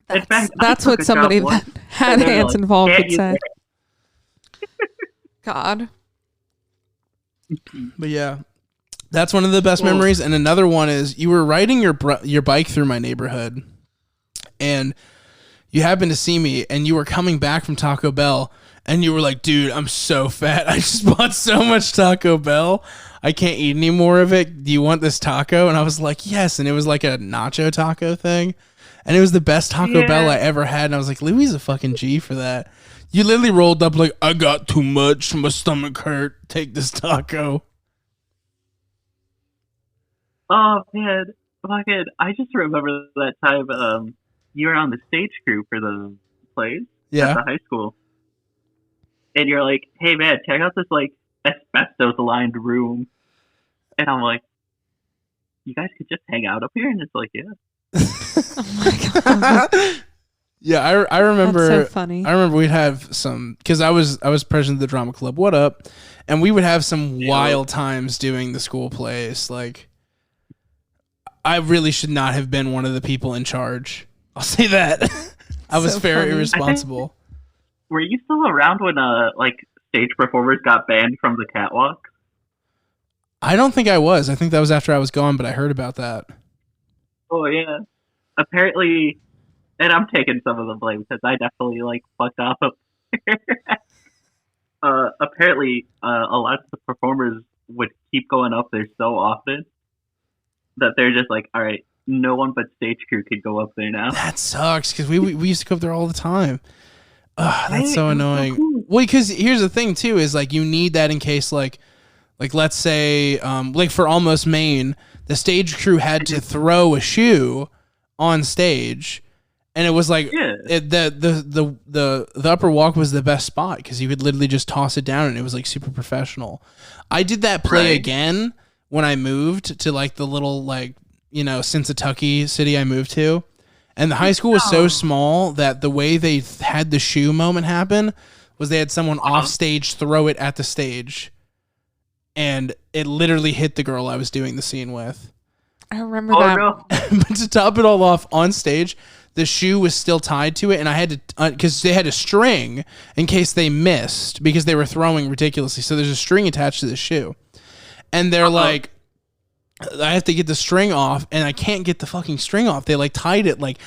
That's what somebody that had hands involved would say. God. But yeah, that's one of the best memories. And another one is you were riding your bike through my neighborhood, and you happened to see me, and you were coming back from Taco Bell, and you were like, "Dude, I'm so fat. I just bought so much Taco Bell. I can't eat any more of it. Do you want this taco?" And I was like, "Yes." And it was like a nacho taco thing. And it was the best Taco Bell I ever had. And I was like, Louie's a fucking G for that. You literally rolled up like, I got too much. My stomach hurt. Take this taco. Oh, man. Fucking, I just remember that time you were on the stage crew for the plays at the high school. And you're like, hey, man, check out this, like, asbestos-lined room. And I'm like, you guys could just hang out up here? And it's like, yeah. Oh my god! Yeah, I remember. That's so funny. I remember we'd have some because I was president of the drama club. What up? And we would have some wild times doing the school plays. Like, I really should not have been one of the people in charge. I'll say that. I was very irresponsible. Were you still around when like stage performers got banned from the catwalk? I don't think I was. I think that was after I was gone, but I heard about that. Oh, yeah. Apparently, and I'm taking some of the blame because I definitely, like, fucked off up there. Apparently, a lot of the performers would keep going up there so often that they're just like, all right, no one but stage crew could go up there now. That sucks because we used to go up there all the time. Ugh, that's so annoying. So cool. Well, because here's the thing, too, is, like, you need that in case, like let's say, like, for Almost Maine, the stage crew had to throw a shoe on stage, and it was like the upper walk was the best spot because you could literally just toss it down, and it was like super professional. I did that play again when I moved to like the little like Cincinnati city I moved to, and the high school was so small that the way they had the shoe moment happen was they had someone off stage throw it at the stage. And it literally hit the girl I was doing the scene with. I remember that. No. But to top it all off, on stage, the shoe was still tied to it, and I had to, because they had a string in case they missed, because they were throwing ridiculously. So there's a string attached to the shoe. And they're like, I have to get the string off, and I can't get the fucking string off. They tied it like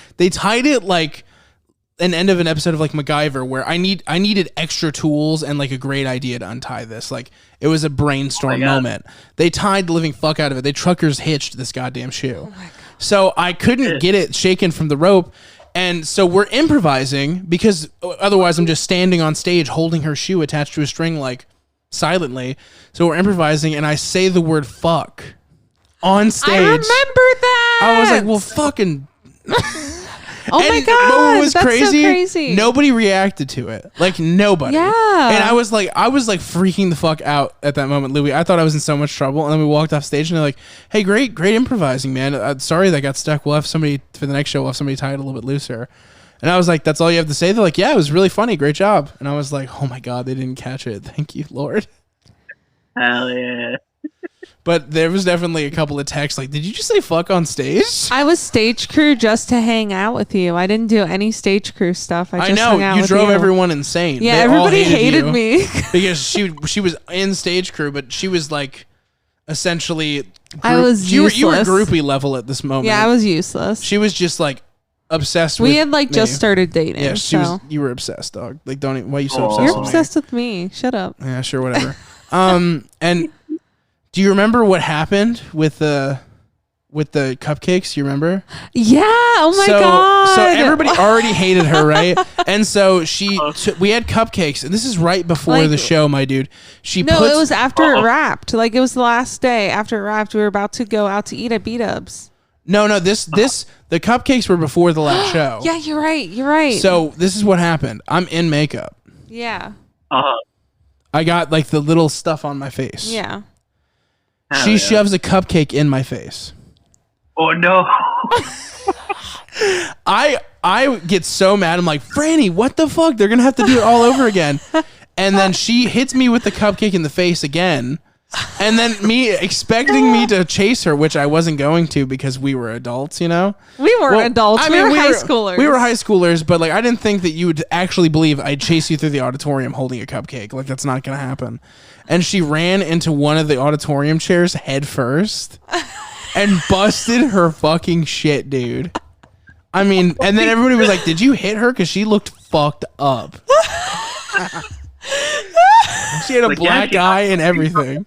an end of an episode of like MacGyver where I needed extra tools and like a great idea to untie this. Like it was a brainstorm moment. They tied the living fuck out of it. They truckers hitched this goddamn shoe. Oh so I couldn't get it shaken from the rope. And so we're improvising because otherwise I'm just standing on stage holding her shoe attached to a string like silently. So we're improvising and I say the word fuck on stage. I remember that. I was like, well, fucking... Oh my And god, what was that's crazy? so crazy. Nobody reacted to it. Like nobody. Yeah. And I was like freaking the fuck out at that moment, Louis. I thought I was in so much trouble. And then we walked off stage and they're like, "Hey, great improvising, man. Sorry that got stuck. We'll have somebody for the next show. We'll have somebody tie it a little bit looser." And I was like, "That's all you have to say?" They're like, "Yeah, it was really funny. Great job." And I was like, "Oh my god, they didn't catch it. Thank you, Lord." Hell yeah. But there was definitely a couple of texts like, "Did you just say fuck on stage?" I was stage crew just to hang out with you. I didn't do any stage crew stuff. I just know hung out you with drove you. everyone insane. Yeah, They all everybody hated you me because she was in stage crew, but she was like essentially. I was you were useless. groupie level at this moment. Yeah, I was useless. She was just like obsessed with We had like me. just started dating. Yeah, she was. so. You were obsessed, dog. Like, don't even. Why are you so Aw. obsessed? You're with obsessed with me. Shut up. Me? Yeah, sure, whatever. And do you remember what happened with the cupcakes? You remember? Yeah. Oh my god. So everybody already hated her, right? And so we had cupcakes, and this is right before Like- the show, my dude. it was after it wrapped. Like it was the last day after it wrapped. We were about to go out to eat at B-Dubs. No, the cupcakes were before the last show. Yeah, you're right. So this is what happened. I'm in makeup. Yeah. I got like the little stuff on my face. Yeah. Hell She yeah. shoves a cupcake in my face. Oh no. I get so mad. I'm like, Franny, what the fuck? They're gonna have to do it all over again. And then she hits me with the cupcake in the face again. And then me expecting me to chase her, which I wasn't going to because we were adults, you know? We weren't adults. We were high schoolers. We were high schoolers, but like I didn't think that you would actually believe I'd chase you through the auditorium holding a cupcake. Like that's not gonna happen. And she ran into one of the auditorium chairs head first and busted her fucking shit, dude. I mean, and then everybody was like, "Did you hit her?" Because she looked fucked up. She had a black eye and everything.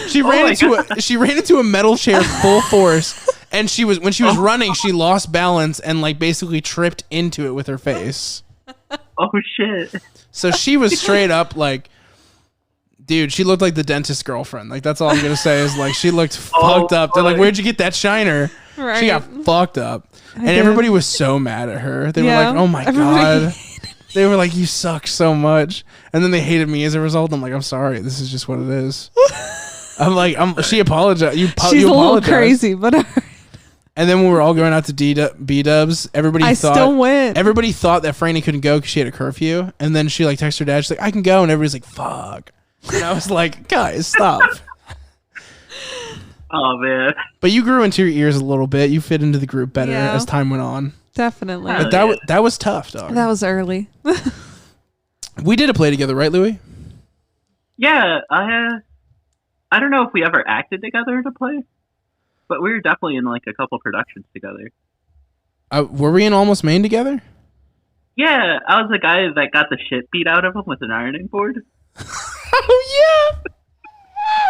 She ran into a metal chair full force, and when she was running, she lost balance and like basically tripped into it with her face. Oh shit. So she was straight up like, dude, she looked like the dentist's girlfriend. Like that's all I'm gonna say is like she looked fucked up. They're like, "Where'd you get that shiner?" Right. She got fucked up, and did. everybody was so mad at her. They were Yeah. like, "Oh my Everybody god." They were like, "You suck so much," and then they hated me as a result. I'm like, "I'm sorry. This is just what it is." I'm like, She apologized. She's you a little apologized. crazy, but And then when we were all going out to B-Dubs, I still went. Everybody thought that Franny couldn't go because she had a curfew, and then she like texted her dad. She's like, "I can go," and everybody's like, "Fuck." And I was like, "Guys, stop." Oh man. But you grew into your ears a little bit. You fit into the group better Yeah. as time went on. Definitely. Hell But yeah. that was tough, dog. That was early. We did a play together, right, Louis? Yeah, I don't know if we ever acted together in a play, but we were definitely in like a couple productions together. Were we in Almost Maine together? Yeah, I was the guy that got the shit beat out of him with an ironing board. Oh yeah.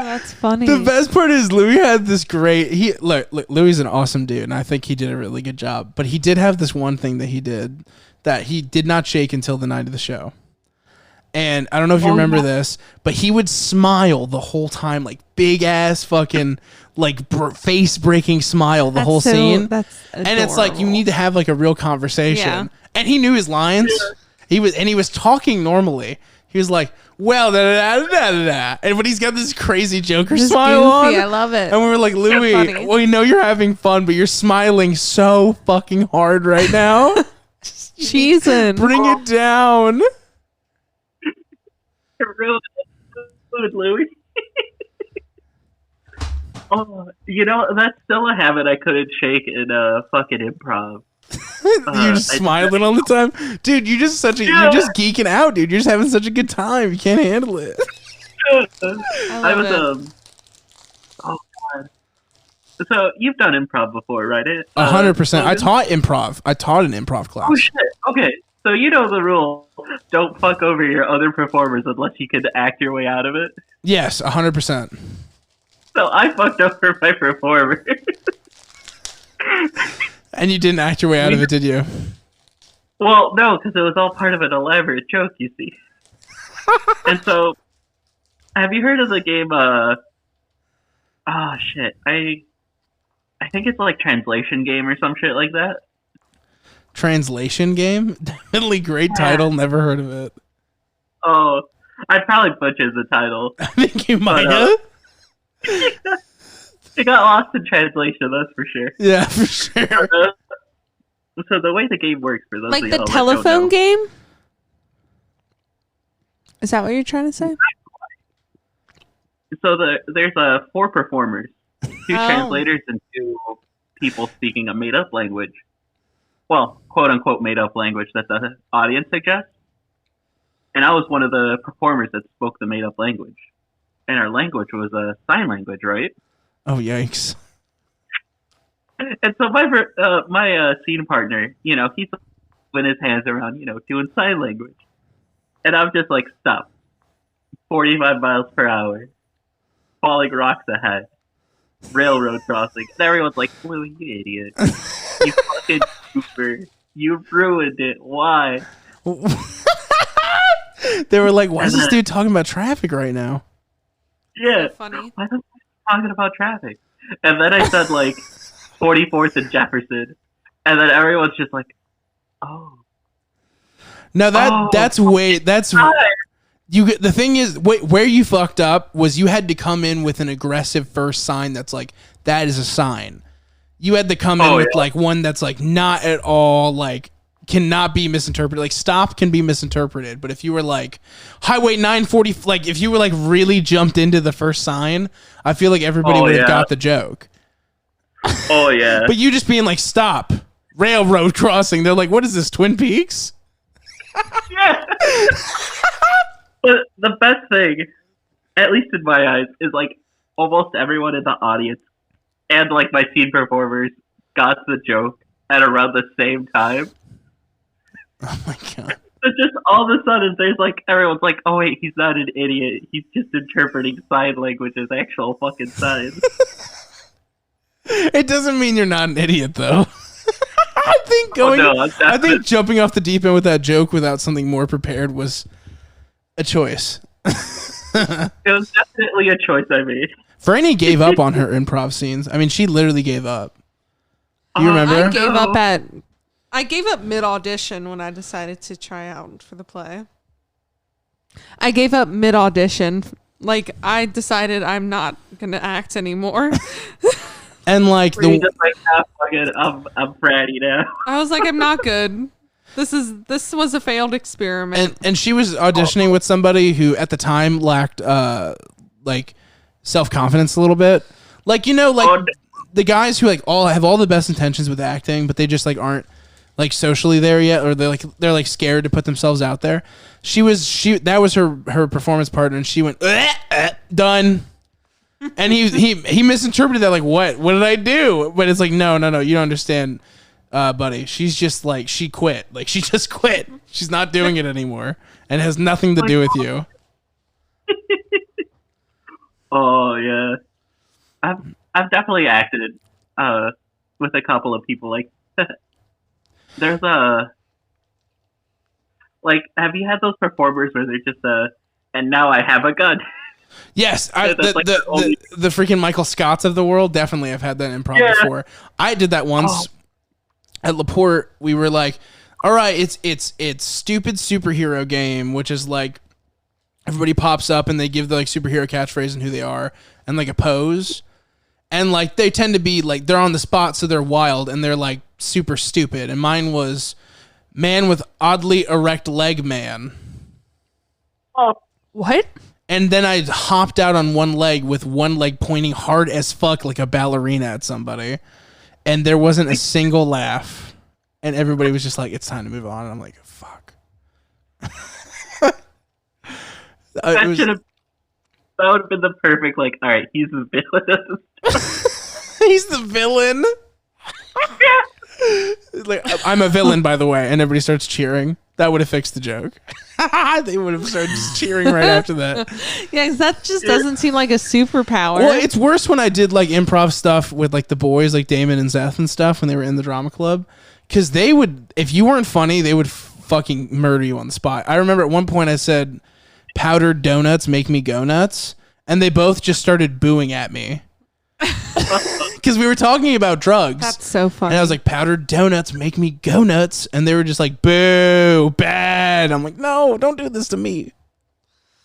That's funny. The best part is Louis had this great. Look, Louis is an awesome dude, and I think he did a really good job. But he did have this one thing that he did that he did not shake until the night of the show. And I don't know if you remember this, but he would smile the whole time, like big ass fucking like face breaking smile the whole scene. That's and it's like you adorable. need to have like a real conversation. Yeah. And he knew his lines. He was talking normally. He was like, "Well, da da da da da da," and but he's got this crazy Joker Just smile goofy. on. I love it. And we were like, "Louis, funny. we know you're having fun, but you're smiling so fucking hard right now. Cheesing. Bring it down." Real good, Louis. Oh, you know, that's still a habit I couldn't shake in fucking improv. You're just smiling all the time, dude. You're just you're just geeking out, dude. You're just having such a good time. You can't handle it. I was oh god. So you've done improv before, right? 100%. I taught improv. I taught an improv class. Oh shit. Okay. So you know the rule. Don't fuck over your other performers unless you can act your way out of it. Yes, 100%. So I fucked over my performer. And you didn't act your way out of it, did you? Well, no, because it was all part of an elaborate joke, you see. And so, have you heard of the game, oh shit, I think it's like Translation Game or some shit like that. translation game. Definitely great title. Never heard of it. Oh, I'd probably butcher the title. I think you might have. It got lost in translation, that's for sure. Yeah, for sure. So the way the game works for those Like of the y'all telephone that don't know, game? Is that what you're trying to say? So there's 4 performers, 2 Oh. translators, and 2 people speaking a made-up language. Well, quote-unquote made-up language that the audience suggests. And I was one of the performers that spoke the made-up language. And our language was a sign language, right? Oh, yikes. And so my scene partner, he's moving his hands around, doing sign language. And I'm just like, stop. 45 miles per hour. Falling rocks ahead. Railroad crossing. And everyone's like, Blue, you idiot. You fucking goober. You ruined it. Why? They were like, why is this dude talking about traffic right now? Yeah. Funny. Why the fuck are you talking about traffic? And then I said, 44th and Jefferson. And then everyone's just like, oh. No, that's the thing is, where you fucked up was you had to come in with an aggressive first sign that's like, that is a sign. You had to come in with one that's not at all cannot be misinterpreted. Stop can be misinterpreted, but if you were Highway 940, if you were really jumped into the first sign, I feel like everybody would have got the joke. Oh yeah. But you just being stop, railroad crossing. They're like, what is this, Twin Peaks? Yeah. But the best thing, at least in my eyes, is almost everyone in the audience and my scene performers got the joke at around the same time. Oh my god. So just all of a sudden there's everyone's like, oh wait, he's not an idiot. He's just interpreting sign language as actual fucking signs. It doesn't mean you're not an idiot though. I think jumping off the deep end with that joke without something more prepared was a choice. It was definitely a choice I made. Franny gave up on her improv scenes. I mean, she literally gave up. Do you remember? I gave up mid audition when I decided to try out for the play. I gave up mid audition. I decided I'm not gonna act anymore. And I'm Franny now. I was like, I'm not good. This was a failed experiment. And she was auditioning with somebody who at the time lacked self-confidence a little bit. The guys who all have all the best intentions with acting, but they just aren't socially there yet, or they're scared to put themselves out there. That was her performance partner, and she went done. And he misinterpreted that what did I do? But it's no, you don't understand. Buddy, she's just she quit. She just quit. She's not doing it anymore, and it has nothing to do with you. Oh yeah, I've definitely acted with a couple of people. There's have you had those performers where they're just and now I have a gun? Yes, the freaking Michael Scotts of the world. Definitely, I've had that improv before. I did that once. At LaPorte, we were all right, it's stupid superhero game, which is everybody pops up and they give the superhero catchphrase and who they are and a pose, and they tend to be they're on the spot, so they're wild and they're super stupid. And mine was man with oddly erect leg man. Oh, what? And then I hopped out on one leg with one leg pointing hard as fuck like a ballerina at somebody. And there wasn't a single laugh. And everybody was just it's time to move on. And I'm like, fuck. that would have been the perfect, all right, he's the villain. He's the villain? I'm a villain, by the way. And everybody starts cheering. That would have fixed the joke. They would have started just cheering right after that. Yeah, because that just doesn't seem like a superpower. Well, it's worse when I did improv stuff with the boys, Damon and Seth and stuff, when they were in the drama club. Because they would, if you weren't funny, they would fucking murder you on the spot. I remember at one point I said, powdered donuts make me go nuts. And they both just started booing at me. because we were talking about drugs. That's so funny. And I was like, powdered donuts make me go nuts. And they were just like, boo, bad. I'm like, no, don't do this to me.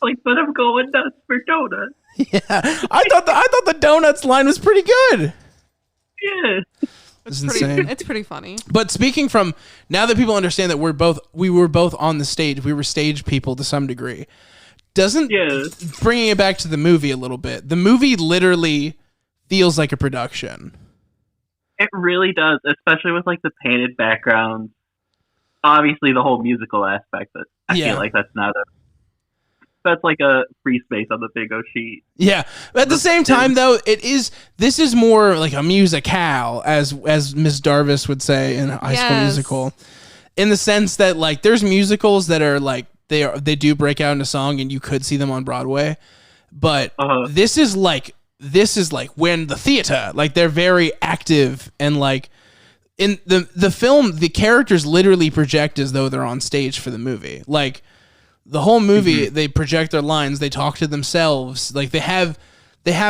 Like, but I'm going nuts for donuts. Yeah, I thought the donuts line was pretty good. Yeah. It's insane. It's pretty funny. But speaking from, now that people understand that we were both on the stage, we were stage people to some degree. Bringing it back to the movie a little bit, the movie literally feels like a production. It really does, especially with like the painted backgrounds. Obviously, the whole musical aspect, but I feel like that's like a free space on the big O sheet. Yeah, but at the same time, though, this is more like a musicale, as Miss Darvis would say in High School Musical, in the sense that like there's musicals that are like they do break out into song and you could see them on Broadway, but this is like when the theater, like they're very active and like in the film, the characters literally project as though they're on stage for the movie, like. The whole movie, they project their lines. They talk to themselves. Like they have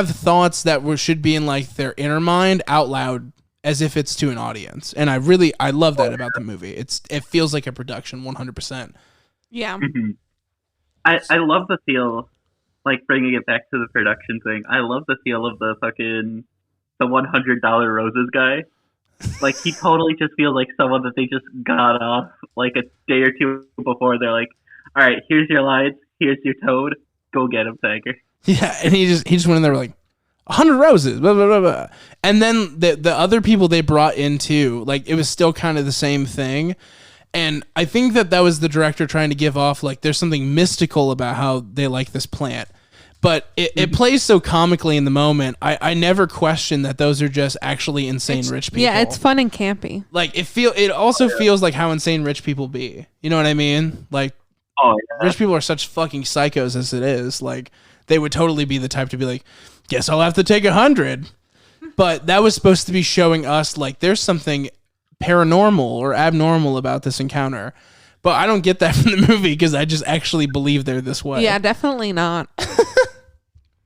thoughts that should be in like their inner mind out loud, as if it's to an audience. And I love that about the movie. It feels like a production, 100%. Yeah. Mm-hmm. I love the feel, like bringing it back to the production thing. I love the feel of the $100 roses guy. Like he totally just feels like someone that they just got off like a day or two before. They're like, all right, here's your lines. Here's your toad. Go get him, Tiger. Yeah, and he just went in there like 100 roses, blah, blah, blah, blah. And then the other people they brought in too, like it was still kind of the same thing. And I think that was the director trying to give off like there's something mystical about how they like this plant. But it plays so comically in the moment. I never question that those are just actually insane rich people. Yeah, it's fun and campy. Like it also feels like how insane rich people be. You know what I mean? Like. Oh, yeah. Rich people are such fucking psychos as it is. Like, they would totally be the type to be like, guess I'll have to take 100. But that was supposed to be showing us, like, there's something paranormal or abnormal about this encounter. But I don't get that from the movie because I just actually believe they're this way. Yeah, definitely not.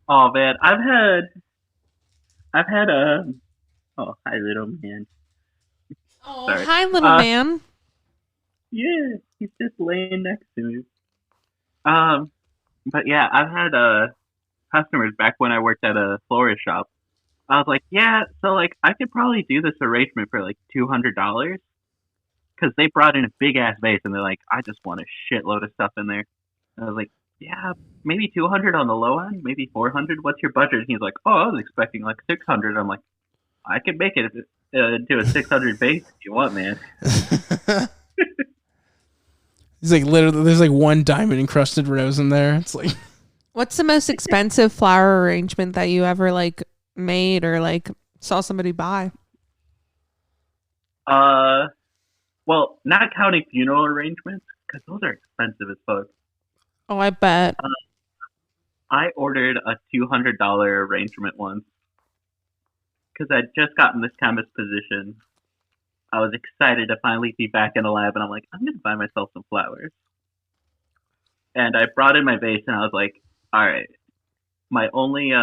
Oh, man. I've had oh, hi, little man. Oh, hi, little man. Yeah, he's just laying next to me. But yeah, I've had customers back when I worked at a florist shop. I was like, yeah, so like I could probably do this arrangement for like $200 because they brought in a big ass vase and they're like, I just want a shitload of stuff in there. And I was like, yeah, maybe 200 on the low end, maybe 400. What's your budget? And he's like, oh, I was expecting like 600. I'm like, I can make it into a 600 vase if you want, man. He's like, literally, there's like one diamond encrusted rose in there. It's like, what's the most expensive flower arrangement that you ever like made or like saw somebody buy? Well, not counting funeral arrangements because those are expensive as fuck. Oh, I bet. I ordered a $200 arrangement once because I'd just gotten this chemist position. I was excited to finally be back in the lab, and I'm like, I'm going to buy myself some flowers. And I brought in my vase, and I was like, all right, my only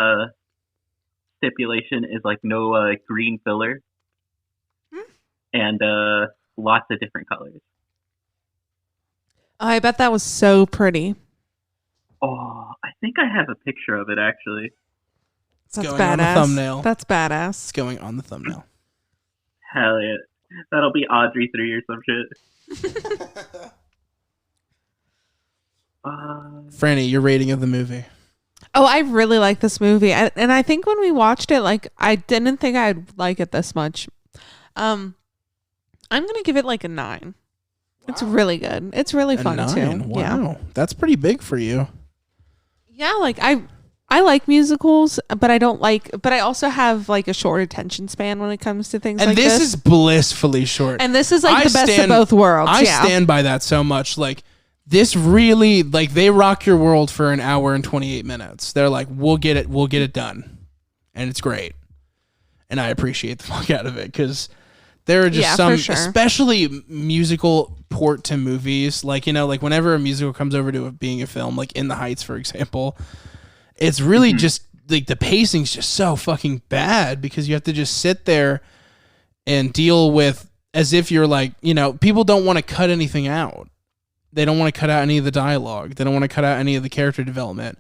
stipulation is like no green filler and lots of different colors. I bet that was so pretty. Oh, I think I have a picture of it, actually. That's going badass. on the thumbnail. That's badass. It's going on the thumbnail. Hell yeah. That'll be Audrey 3 or some shit. Franny, your rating of the movie. Oh, I really like this movie. And I think when we watched it, like, I didn't think I'd like it this much. I'm going to give it like a 9. Wow. It's really good. It's really fun too. Wow. Yeah. That's pretty big for you. Yeah, like I like musicals, but I also have like a short attention span when it comes to things like this. And this is blissfully short. And this is like the best of both worlds. I stand by that so much. Like, this really, like, they rock your world for an hour and 28 minutes. They're like, we'll get it done. And it's great. And I appreciate the fuck out of it because there are just some, especially musical port to movies. Like, you know, like whenever a musical comes over to being a film, like In the Heights, for example, it's really just like the pacing's just so fucking bad because you have to just sit there and deal with as if you're like, you know, people don't want to cut anything out. They don't want to cut out any of the dialogue. They don't want to cut out any of the character development.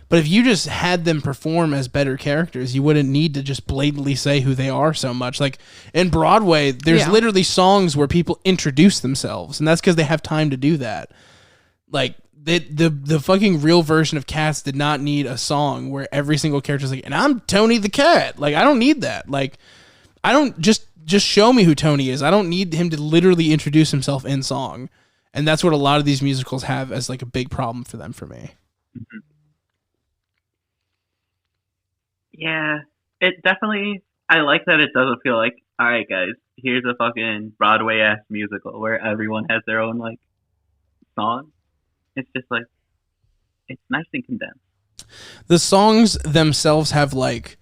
But if you just had them perform as better characters, you wouldn't need to just blatantly say who they are so much. Like in Broadway, there's literally songs where people introduce themselves, and that's because they have time to do that. Like the fucking real version of Cats did not need a song where every single character is like, and I'm Tony the Cat. Like I don't need that. Like I don't just show me who Tony is. I don't need him to literally introduce himself in song. And that's what a lot of these musicals have as like a big problem for them for me. Mm-hmm. Yeah, it definitely, I like that it doesn't feel like, all right, guys, here's a fucking Broadway-ass musical where everyone has their own, like, song. It's just, like, it's nice and condensed. The songs themselves have, like,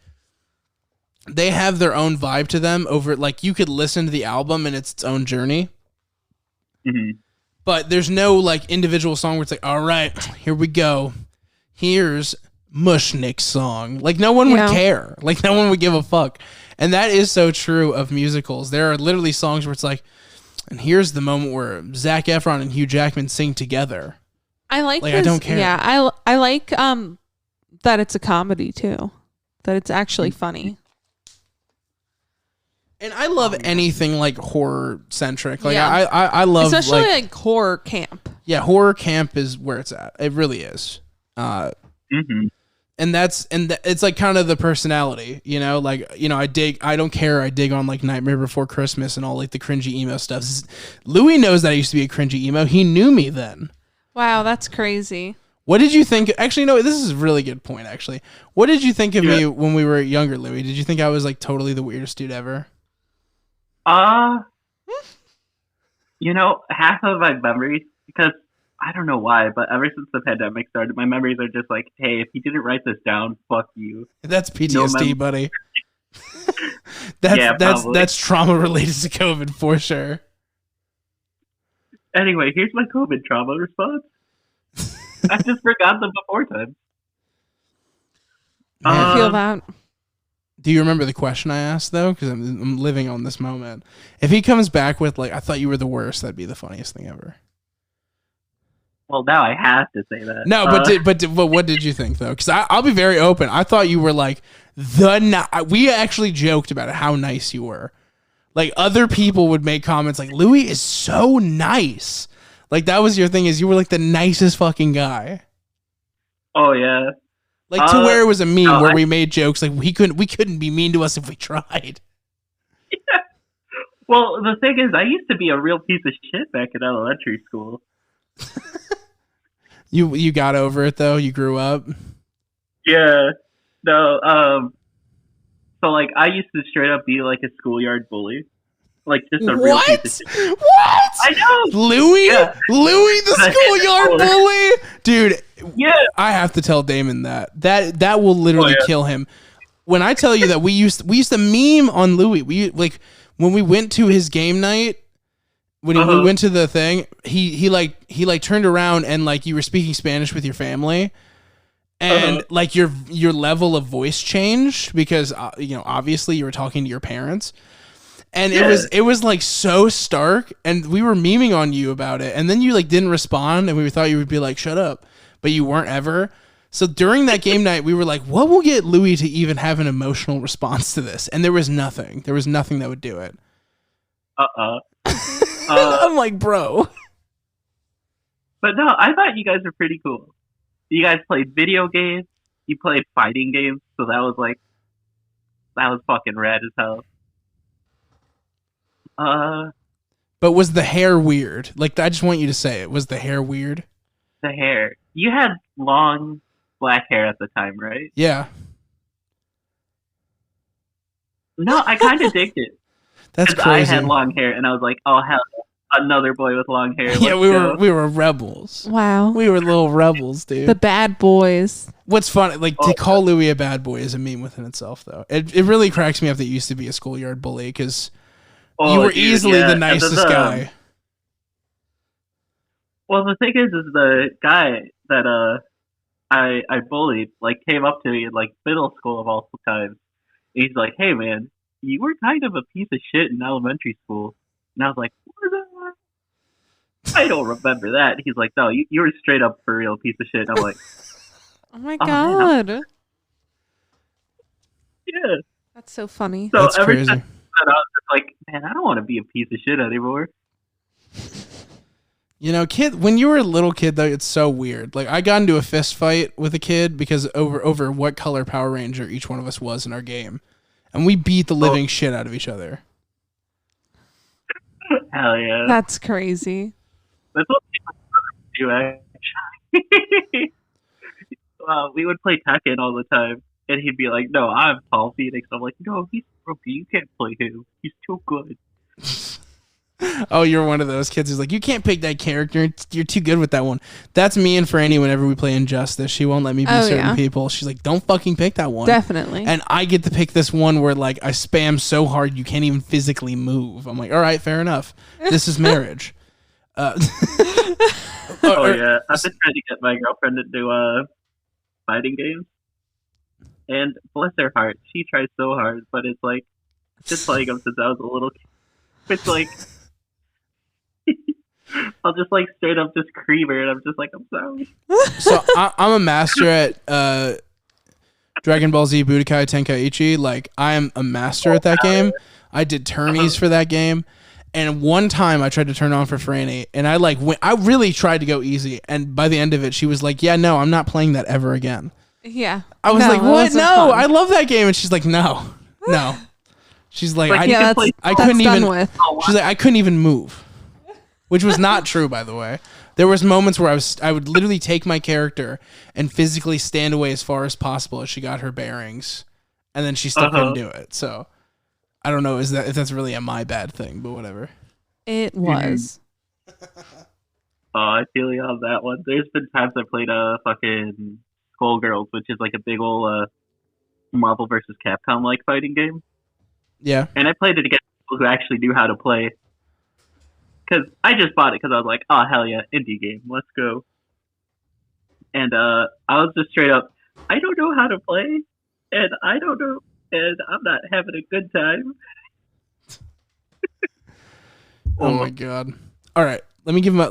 they have their own vibe to them over, like, you could listen to the album and it's its own journey. Mm-hmm. But there's no, like, individual song where it's like, all right, here we go. Here's Mushnik's song. Like no one would care. Like no one would give a fuck. And that is so true of musicals. There are literally songs where it's like, and here's the moment where Zac Efron and Hugh Jackman sing together. I like I don't care. Yeah, I like that it's a comedy too. That it's actually funny. And I love anything like horror centric. Like I love especially like horror camp. Yeah, horror camp is where it's at. It really is. Mm-hmm. And it's like kind of the personality, you know, like, you know, I don't care. I dig on like Nightmare Before Christmas and all like the cringy emo stuff. Louis knows that I used to be a cringy emo. He knew me then. Wow. That's crazy. What did you think? Actually, no, this is a really good point. Actually, what did you think of me when we were younger, Louis? Did you think I was like totally the weirdest dude ever? You know, half of my memories, because I don't know why, but ever since the pandemic started, my memories are just like, hey, if you didn't write this down, fuck you. That's PTSD, buddy. That's trauma related to COVID for sure. Anyway, here's my COVID trauma response. I just forgot them before time. I feel that. Do you remember the question I asked though? Because I'm living on this moment. If he comes back with like, I thought you were the worst, that'd be the funniest thing ever. Well, now I have to say that. No, but what did you think though? Because I'll be very open. I thought you were like we actually joked about it, how nice you were. Like other people would make comments like Louis is so nice. Like that was your thing, is you were like the nicest fucking guy. Oh yeah. Like to where it was a meme where we made jokes like we couldn't be mean to us if we tried. Yeah. Well, the thing is, I used to be a real piece of shit back in elementary school. You got over it though? You grew up? Yeah. No, so like I used to straight up be like a schoolyard bully. Like just a real piece of shit. What? I know. Louis? Yeah. Louis the schoolyard bully? Dude, yeah. I have to tell Damon that will literally kill him. When I tell you that we used to meme on Louis. We like when we went to his game night. When we went to the thing, he turned around and like you were speaking Spanish with your family, and like your level of voice changed because you know, obviously you were talking to your parents, and it was like so stark, and we were memeing on you about it, and then you like didn't respond, and we thought you would be like shut up, but you weren't ever. So during that game night, we were like, what will get Louis to even have an emotional response to this? And there was nothing that would do it. I'm like, bro. But no, I thought you guys were pretty cool. You guys played video games. You played fighting games. So that was fucking rad as hell. But was the hair weird? Like, I just want you to say it. Was the hair weird? The hair. You had long black hair at the time, right? Yeah. No, I kind of digged it. That's crazy. I had long hair, and I was like, "Oh hell, another boy with long hair." Yeah, we were rebels. Wow, we were little rebels, dude. The bad boys. What's funny, like to call Louis a bad boy is a meme within itself, though. It really cracks me up that you used to be a schoolyard bully because you were easily the nicest guy. Well, the thing is the guy that I bullied, like, came up to me in, like, middle school of all times. He's like, "Hey, man, you were kind of a piece of shit in elementary school." And I was like, "What? I don't remember that." He's like, "No, you were straight up for real piece of shit." And I'm like, Oh my "Oh, man, god. yeah." That's so funny. So That's every crazy. time I was just like, "Man, I don't want to be a piece of shit anymore." You know, when you were a little kid, though, it's so weird. Like, I got into a fist fight with a kid because over what color Power Ranger each one of us was in our game. And we beat the living shit out of each other. Hell yeah. That's crazy. That's what people do, actually. We would play Tekken all the time, and he'd be like, "No, I'm Paul Phoenix." I'm like, "No, he's broken. You can't play him. He's too good." Oh, you're one of those kids who's like, you can't pick that character. You're too good with that one. That's me and Franny whenever we play Injustice. She won't let me be certain people. She's like, don't fucking pick that one. Definitely. And I get to pick this one where, like, I spam so hard you can't even physically move. I'm like, all right, fair enough. This is marriage. Oh, yeah. I've been trying to get my girlfriend to do fighting games. And bless her heart, she tries so hard, but it's like, just playing them since I was a little kid. It's like, I'll just like straight up just cream her, and I'm just like, I'm sorry. So I'm a master at Dragon Ball Z Budokai Tenkaichi. Like, I am a master at that game. I did tourneys for that game. And one time I tried to turn on for Franny, and I really tried to go easy. And by the end of it, she was like, yeah, no, I'm not playing that ever again. Yeah. I was like, what? No, fun. I love that game. And she's like, no. She's like, Like, I couldn't even. With. She's like, I couldn't even move, which was not true, by the way. There was moments where I would literally take my character and physically stand away as far as possible as she got her bearings, and then she still couldn't do it. So I don't know if that's really a my bad thing, but whatever. It was. Oh, I feel you on that one. There's been times I played fucking Skullgirls, which is like a big old Marvel versus Capcom like fighting game. Yeah. And I played it against people who actually knew how to play. Because I just bought it because I was like, oh, hell yeah, indie game, let's go. And I was just straight up, I don't know how to play, and I don't know, and I'm not having a good time. Oh my god! All right, let me give him.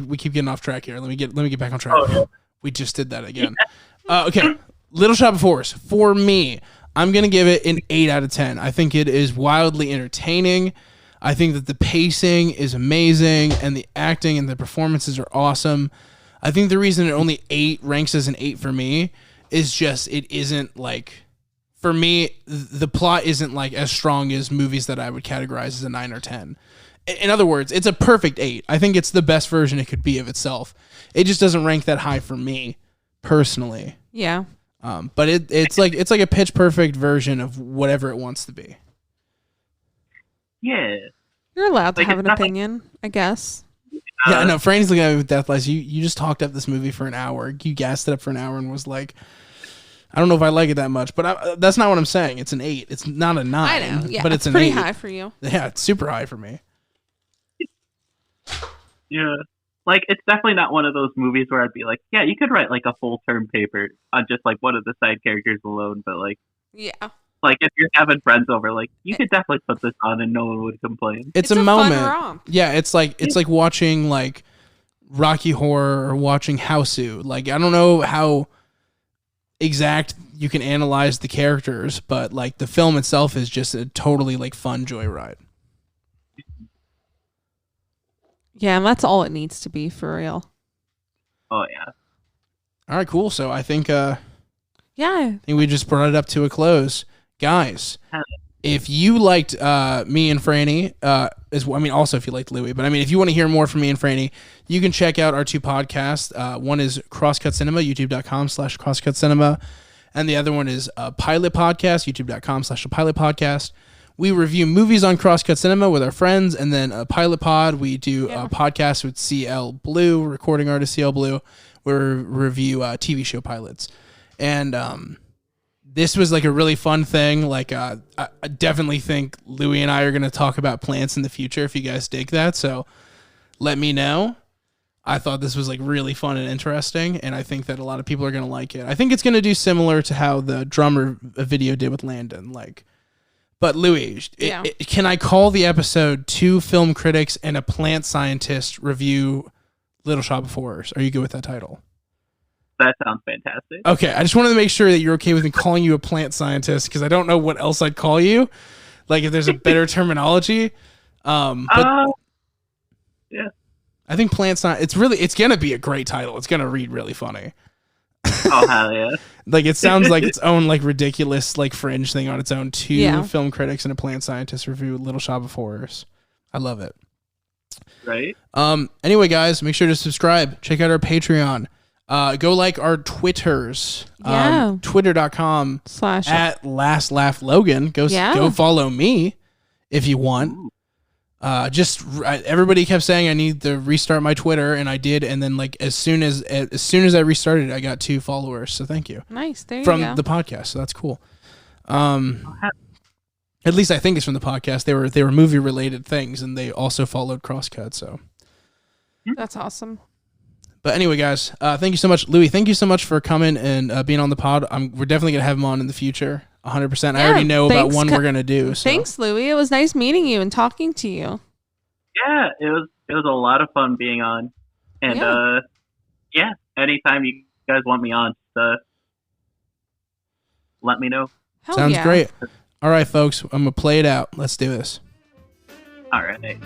We keep getting off track here. Let me get back on track. Oh, yeah. We just did that again. Okay, Little Shop of Horrors. For me, I'm gonna give it an 8 out of 10. I think it is wildly entertaining. I think that the pacing is amazing, and the acting and the performances are awesome. I think the reason it only ranks as an 8 for me is just it isn't like, for me, the plot isn't like as strong as movies that I would categorize as a 9 or 10. In other words, it's a perfect 8. I think it's the best version it could be of itself. It just doesn't rank that high for me, personally. Yeah. But it's like a pitch perfect version of whatever it wants to be. Yeah. You're allowed to Like, have it's an not opinion, I guess. Yeah, I know. Franny's looking at me with death lies. You just talked up this movie for an hour. You gassed it up for an hour and was like, I don't know if I like it that much, but that's not what I'm saying. It's an 8. It's not a 9. I know. Yeah, but it's an pretty 8. high for you. Yeah, it's super high for me. Yeah. Like, it's definitely not one of those movies where I'd be like, yeah, you could write like a full term paper on just like one of the side characters alone, but like, Yeah. like if you're having friends over, like you could definitely put this on and no one would complain. It's a fun moment. romp. Yeah, it's like watching like Rocky Horror or watching Houseu. Like, I don't know how exact you can analyze the characters, but like the film itself is just a totally like fun joyride. Yeah, and that's all it needs to be for real. Oh yeah. All right, cool. So I think Yeah. I think we just brought it up to a close. Guys, if you liked me and Franny, also if you liked Louie, but I mean, if you want to hear more from me and Franny, you can check out our 2 podcasts. One is Crosscut Cinema, youtube.com/crosscutcinema, and the other one is Pilot Podcast, youtube.com/Pilot Podcast. We review movies on Crosscut Cinema with our friends, and then a Pilot Pod, we do a podcast with CL Blue, recording artist CL Blue, where we review TV show pilots. And this was like a really fun thing. Like, I definitely think Louie and I are going to talk about plants in the future if you guys dig that. So let me know. I thought this was like really fun and interesting, and I think that a lot of people are going to like it. I think it's going to do similar to how the drummer video did with Landon. Like, but Louis, can I call the episode 2 film critics and a plant scientist review Little Shop of Horrors? Are you good with that title? That sounds fantastic. Okay, I just wanted to make sure that you're okay with me calling you a plant scientist, because I don't know what else I'd call you. Like, if there's a better terminology. But yeah. I think plant science, it's going to be a great title. It's going to read really funny. Oh, hell yeah. Like, it sounds like its own, like, ridiculous, like, fringe thing on its own. 2 film critics and a plant scientist review Little Shop of Horrors. I love it. Right. Anyway, guys, make sure to subscribe. Check out our Patreon. Go like our Twitters. Twitter.com/ at @LastLaughLogan. Go follow me if you want. Everybody kept saying I need to restart my Twitter, and I did. And then, like, as soon as I restarted, I got 2 followers. So thank you. Nice. There you from go. the podcast. So that's cool. At least I think it's from the podcast. They were movie related things, and they also followed Crosscut. So that's awesome. But anyway, guys, thank you so much, Louis. Thank you so much for coming and being on the pod. We're definitely gonna have him on in the future, 100%. I already know about one we're gonna do. So. Thanks, Louis. It was nice meeting you and talking to you. Yeah, it was a lot of fun being on, and anytime you guys want me on, let me know. Hell Sounds great. All right, folks, I'm gonna play it out. Let's do this. All right.